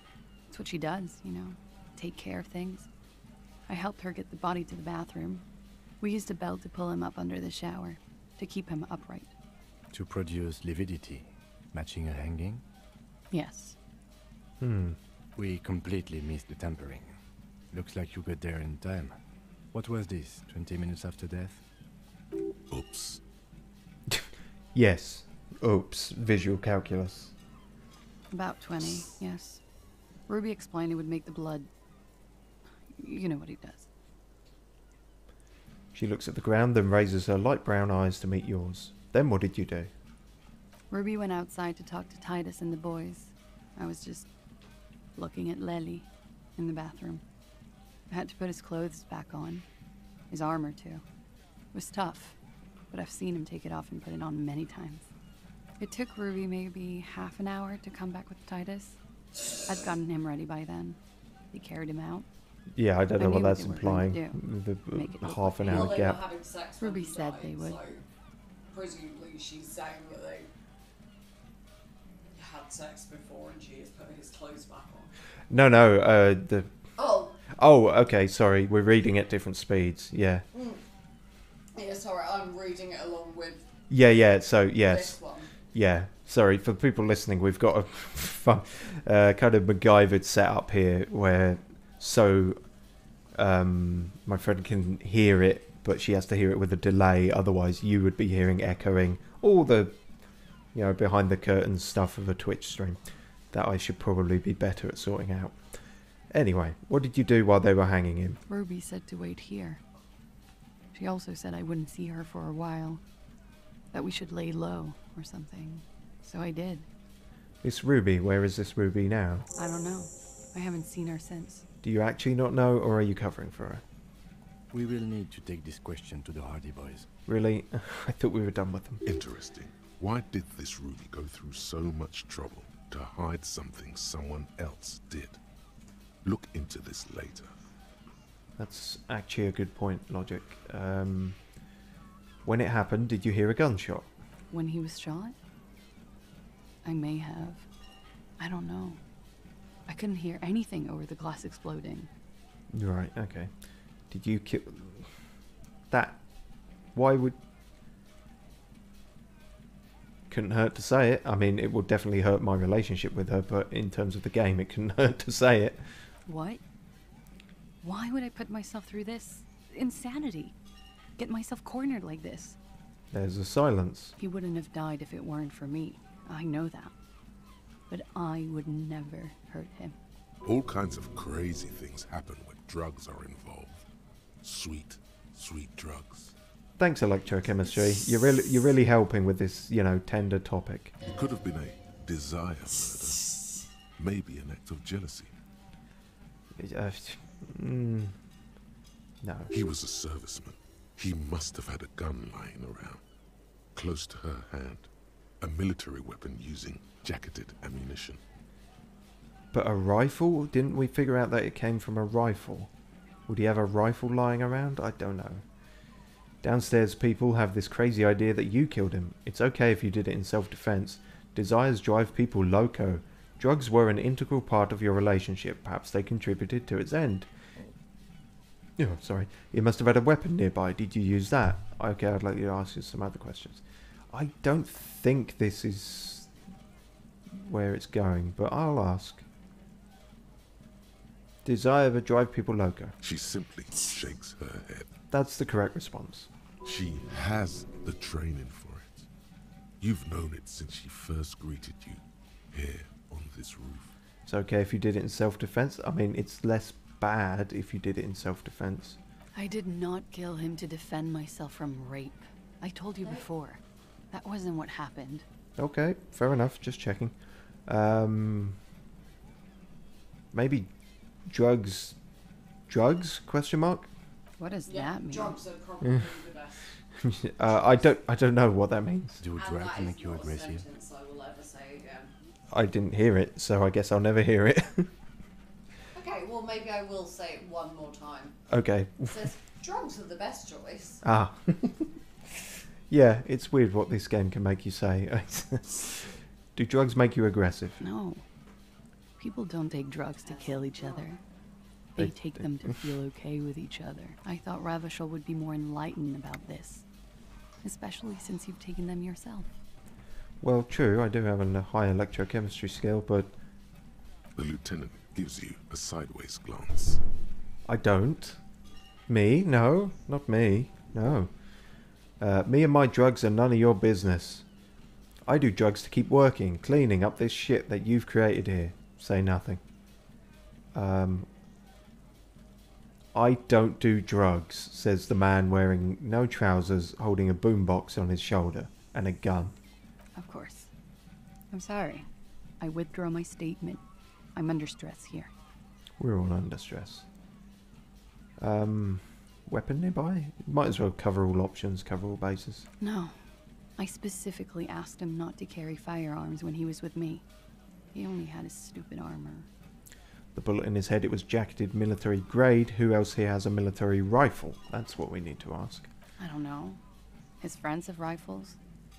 It's what she does, you know, take care of things. I helped her get the body to the bathroom. We used a belt to pull him up under the shower, to keep him upright. To produce lividity, matching a hanging? Yes. We completely missed the tampering. Looks like you got there in time. What was this, 20 minutes after death? Oops. Yes. Oops. Visual calculus. About 20, yes. Ruby explained it would make the blood... You know what he does. She looks at the ground, then raises her light brown eyes to meet yours. Then what did you do? Ruby went outside to talk to Titus and the boys. I was just looking at Lely in the bathroom. I had to put his clothes back on. His armor, too. It was tough, but I've seen him take it off and put it on many times. It took Ruby maybe half an hour to come back with Titus. I'd gotten him ready by then. They carried him out. Yeah, I don't know what that's they were going to implying. The look half an like hour Well, they gap. were having sex when Ruby he said died, they would. So presumably she's saying that they had sex before and she is putting his clothes back on. No, Oh. Oh, okay, sorry. We're reading at different speeds. Yeah. Yeah, sorry, I'm reading it along with Yeah, so, yes. this one. Yeah, sorry, for the people listening, we've got a kind of MacGyvered setup here where my friend can hear it, but she has to hear it with a delay, otherwise you would be hearing echoing all the, you know, behind the curtains stuff of a Twitch stream that I should probably be better at sorting out. Anyway, what did you do while they were hanging him? Ruby said to wait here. She also said I wouldn't see her for a while. That we should lay low or something. So I did. It's Ruby. Where is this Ruby now? I don't know. I haven't seen her since. Do you actually not know, or are you covering for her? We will need to take this question to the Hardy Boys. Really? I thought we were done with them. Interesting. Why did this Ruby go through so much trouble to hide something someone else did? Look into this later. That's actually a good point, Logic. When it happened, did you hear a gunshot? When he was shot? I may have. I don't know. I couldn't hear anything over the glass exploding. Right, okay. Did you kill... That... Why would... Couldn't hurt to say it. I mean, it would definitely hurt my relationship with her, but in terms of the game, it couldn't hurt to say it. What? Why would I put myself through this? Insanity. Get myself cornered like this. There's a silence. He wouldn't have died if it weren't for me. I know that. But I would never hurt him. All kinds of crazy things happen when drugs are involved. Sweet, sweet drugs. Thanks, electrochemistry. You're really helping with this, you know, tender topic. It could have been a desire murder. Maybe an act of jealousy. No. He was a serviceman. He must have had a gun lying around, close to her hand. A military weapon using jacketed ammunition. But a rifle? Didn't we figure out that it came from a rifle? Would he have a rifle lying around? I don't know. Downstairs people have this crazy idea that you killed him. It's okay if you did it in self-defense. Desires drive people loco. Drugs were an integral part of your relationship. Perhaps they contributed to its end. Oh, sorry. You must have had a weapon nearby. Did you use that? Okay, I'd like you to ask you some other questions. I don't think this is where it's going, but I'll ask. Desire to drive people loco. She simply shakes her head. That's the correct response. She has the training for it. You've known it since she first greeted you here on this roof. It's okay if you did it in self-defense. I mean, it's less bad if you did it in self-defense. I did not kill him to defend myself from rape. I told you before. That wasn't what happened. Okay, fair enough. Just checking. Maybe drugs? Drugs? Question mark? What does that mean? Drugs are probably the best. I don't know what that means. Do drugs make you aggressive? I will ever say again. I didn't hear it, so I guess I'll never hear it. Okay, well maybe I will say it one more time. Okay. It says drugs are the best choice. Ah. Yeah, it's weird what this game can make you say. Do drugs make you aggressive? No. People don't take drugs to kill each other. They take them to feel okay with each other. I thought Ravishal would be more enlightened about this. Especially since you've taken them yourself. Well, true, I do have a high electrochemistry skill, but... The lieutenant gives you a sideways glance. I don't. Me? No, not me. No. Me and my drugs are none of your business. I do drugs to keep working, cleaning up this shit that you've created here. Say nothing. I don't do drugs, says the man wearing no trousers, holding a boombox on his shoulder and a gun. Of course. I'm sorry. I withdraw my statement. I'm under stress here. We're all under stress. Weapon nearby? Might as well cover all options, cover all bases. No. I specifically asked him not to carry firearms when he was with me. He only had his stupid armor. The bullet in his head, it was jacketed military grade. Who else here has a military rifle? That's what we need to ask. I don't know. His friends have rifles.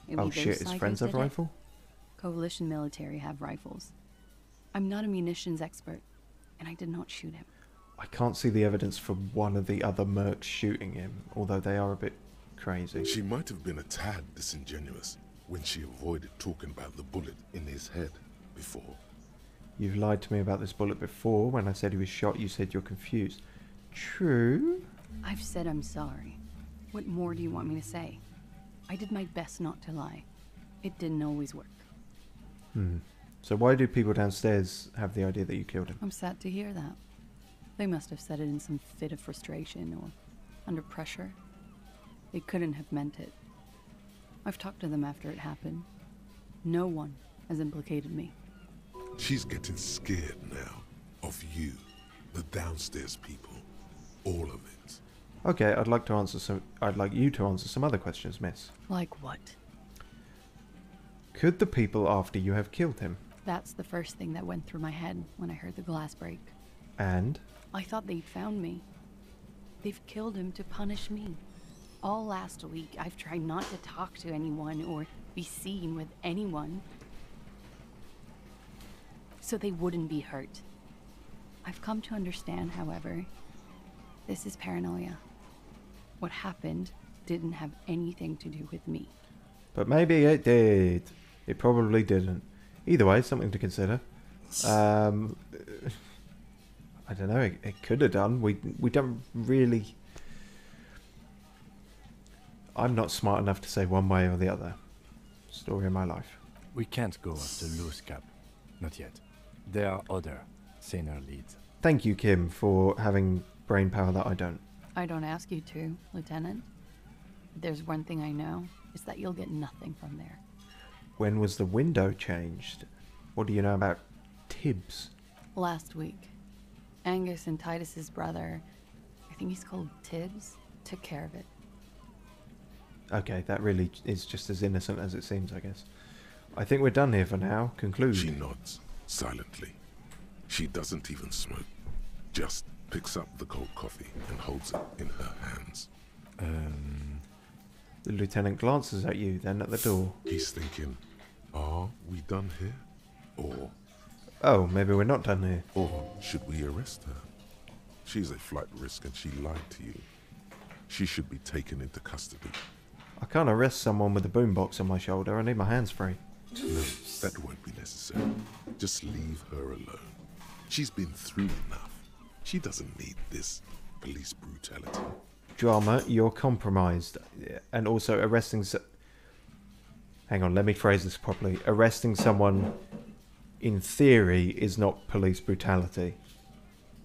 Maybe Oh shit, his friends have rifle? Coalition military have rifles. I'm not a munitions expert, and I did not shoot him. I can't see the evidence for one of the other mercs shooting him, although they are a bit crazy. She might have been a tad disingenuous when she avoided talking about the bullet in his head before. You've lied to me about this bullet before. When I said he was shot, you said you're confused. True. I've said I'm sorry. What more do you want me to say? I did my best not to lie. It didn't always work. So why do people downstairs have the idea that you killed him? I'm sad to hear that. They must have said it in some fit of frustration or under pressure. They couldn't have meant it. I've talked to them after it happened. No one has implicated me. She's getting scared now of you, the downstairs people, all of it. Okay, I'd like you to answer some other questions, miss. Like what? Could the people after you have killed him? That's the first thing that went through my head when I heard the glass break. And? I thought they'd found me. They've killed him to punish me. All last week, I've tried not to talk to anyone or be seen with anyone, so they wouldn't be hurt. I've come to understand, however, this is paranoia. What happened didn't have anything to do with me. But maybe it did. It probably didn't. Either way, something to consider. I don't know. It could have done. We don't really. I'm not smart enough to say one way or the other. Story of my life. We can't go after loose cap. Not yet. There are other, saner leads. Thank you, Kim, for having brain power that I don't. I don't ask you to, Lieutenant. If there's one thing I know, it's that you'll get nothing from there. When was the window changed? What do you know about Tibbs? Last week. Angus and Titus's brother, I think he's called Tibbs, took care of it. Okay, that really is just as innocent as it seems, I guess. I think we're done here for now. Conclude. She nods silently. She doesn't even smoke. Just picks up the cold coffee and holds it in her hands. The lieutenant glances at you, then at the door. He's thinking, are we done here? Or... oh, maybe we're not done here. Or should we arrest her? She's a flight risk and she lied to you. She should be taken into custody. I can't arrest someone with a boombox on my shoulder. I need my hands free. No, that won't be necessary. Just leave her alone. She's been through enough. She doesn't need this police brutality. Drama, you're compromised. And also arresting... hang on, let me phrase this properly. Arresting someone, in theory, is not police brutality.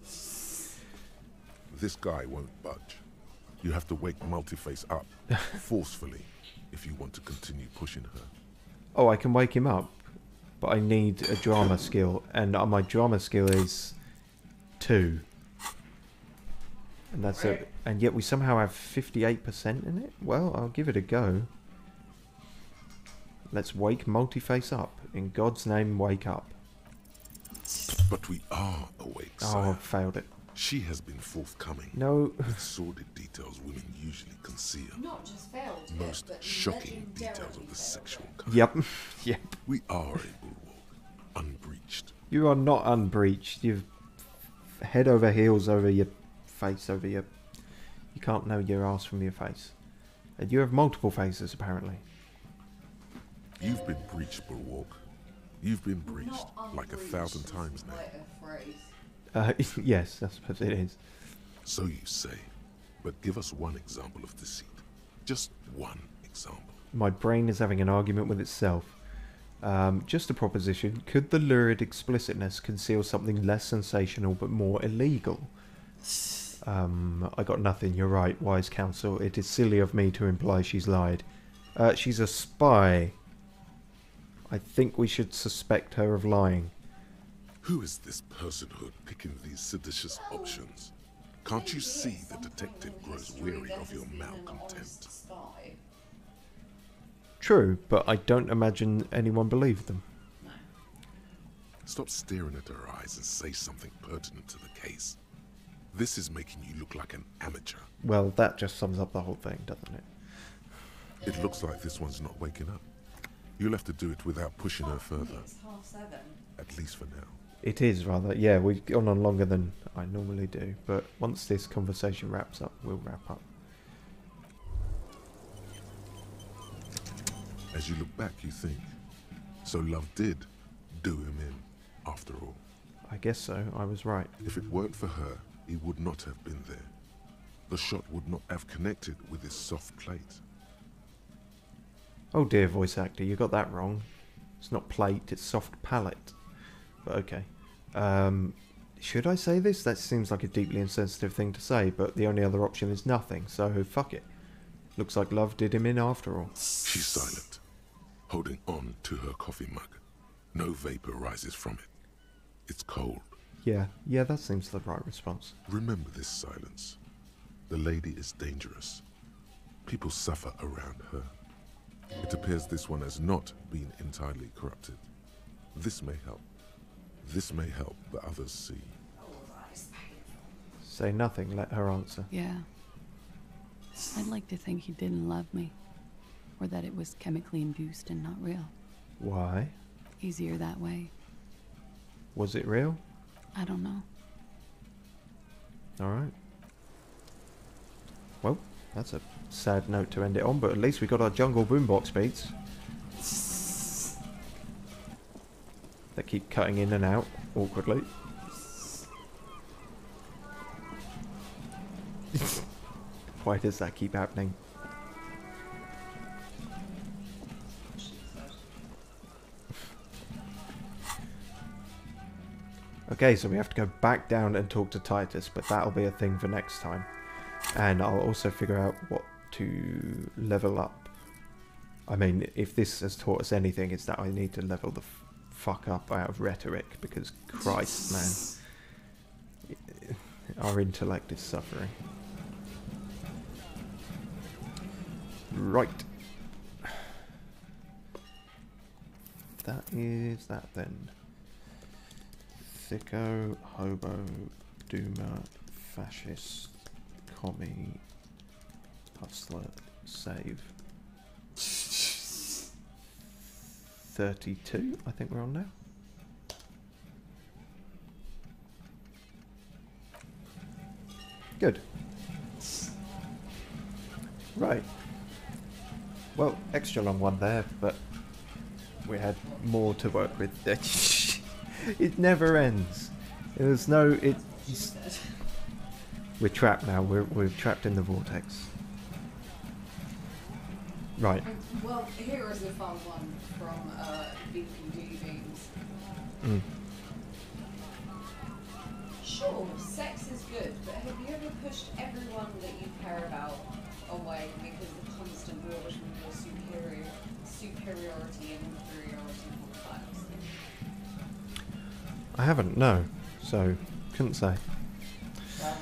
This guy won't budge. You have to wake Multiface up, forcefully, if you want to continue pushing her. Oh, I can wake him up, but I need a drama skill, and my drama skill is 2. And that's it. And yet we somehow have 58% in it? Well, I'll give it a go. Let's wake Multiface up. In God's name, wake up. But we are awake, Oh, sire. I've failed it. She has been forthcoming. No. With sordid details women usually conceal. Not just failed it, Most but shocking legendarily details of the sexual kind. Yep. Yep. We are a bulwark, unbreached. You are not unbreached. You've head over heels over your face, over your... you can't know your ass from your face. And you have multiple faces, apparently. You've been breached, bulwark. You've been breached like 1,000 times now. Yes, I suppose it is. So you say, but give us one example of deceit. Just one example. My brain is having an argument with itself. Just a proposition. Could the lurid explicitness conceal something less sensational but more illegal? I got nothing. You're right, wise counsel. It is silly of me to imply she's lied. She's a spy. I think we should suspect her of lying. Who is this personhood picking these seditious options? Can't you see the detective grows weary of your malcontent? True, but I don't imagine anyone believed them. Stop staring at her eyes and say something pertinent to the case. This is making you look like an amateur. Well, that just sums up the whole thing, doesn't it? It looks like this one's not waking up. You'll have to do it without pushing her further. It's 7:30. At least for now. It is rather. Yeah, we've gone on longer than I normally do. But once this conversation wraps up, we'll wrap up. As you look back, you think, so love did do him in, after all. I guess so. I was right. If it weren't for her, he would not have been there. The shot would not have connected with his soft plate. Oh dear, voice actor, you got that wrong. It's not plate, it's soft palate. But okay. Should I say this? That seems like a deeply insensitive thing to say, but the only other option is nothing, so fuck it. Looks like love did him in after all. She's silent, holding on to her coffee mug. No vapor rises from it. It's cold. Yeah, that seems the right response. Remember this silence. The lady is dangerous. People suffer around her. It appears this one has not been entirely corrupted. This may help. This may help the others see. Say nothing, let her answer. Yeah. I'd like to think he didn't love me. Or that it was chemically induced and not real. Why? Easier that way. Was it real? I don't know. Alright. Well, that's a sad note to end it on, but at least we got our jungle boombox beats. They keep cutting in and out, awkwardly. Why does that keep happening? Okay, so we have to go back down and talk to Titus, but that'll be a thing for next time. And I'll also figure out what to level up. I mean, if this has taught us anything, it's that I need to level the fuck up out of rhetoric, because Christ, man. Our intellect is suffering. Right. That is that then. Thicko, hobo, doomer, fascist, commie, hustler, save. 32, I think we're on now. Good. Right. Well, extra long one there, but we had more to work with. It never ends. There's no... We're trapped now. We're trapped in the vortex. Right. Well, here is a fun one from BPD Beans. Mm. Sure, sex is good, but have you ever pushed everyone that you care about away because of constant wars with your superiority and inferiority complex? I haven't, no. So, couldn't say. Well,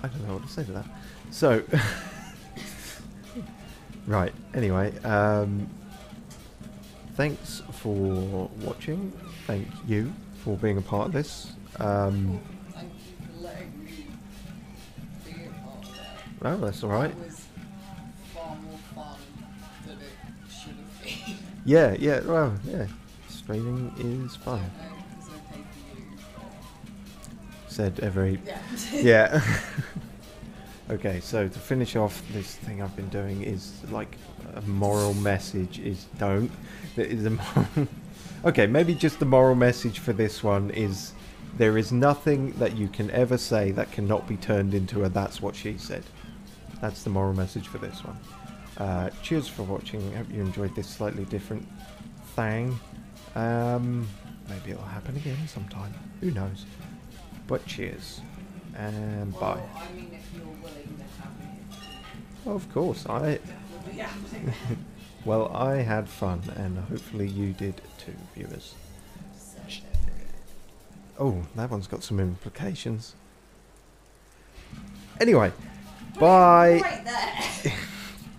I don't know what to say to that. So, right, anyway, thanks for watching. Thank you for being a part of this. thank you for letting me be a part of that. Oh, that's alright. It was far more fun than it should have been. Yeah, yeah, well, yeah. Streaming is fun. I know it's okay for you, but... Said every... Yeah. Yeah. Okay, so to finish off, this thing I've been doing is like a moral message is don't. There is a okay, maybe just the moral message for this one is there is nothing that you can ever say that cannot be turned into a that's what she said. That's the moral message for this one. Cheers for watching. Hope you enjoyed this slightly different thing. Maybe it'll happen again sometime. Who knows? But cheers. And well, bye. I mean, if you're willing to have me. Of course, well, I had fun, and hopefully you did too, viewers. Oh, that one's got some implications. Anyway, bye. Right there.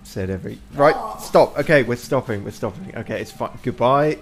Said every... Right, stop. Okay, we're stopping. Okay, it's fine. Goodbye.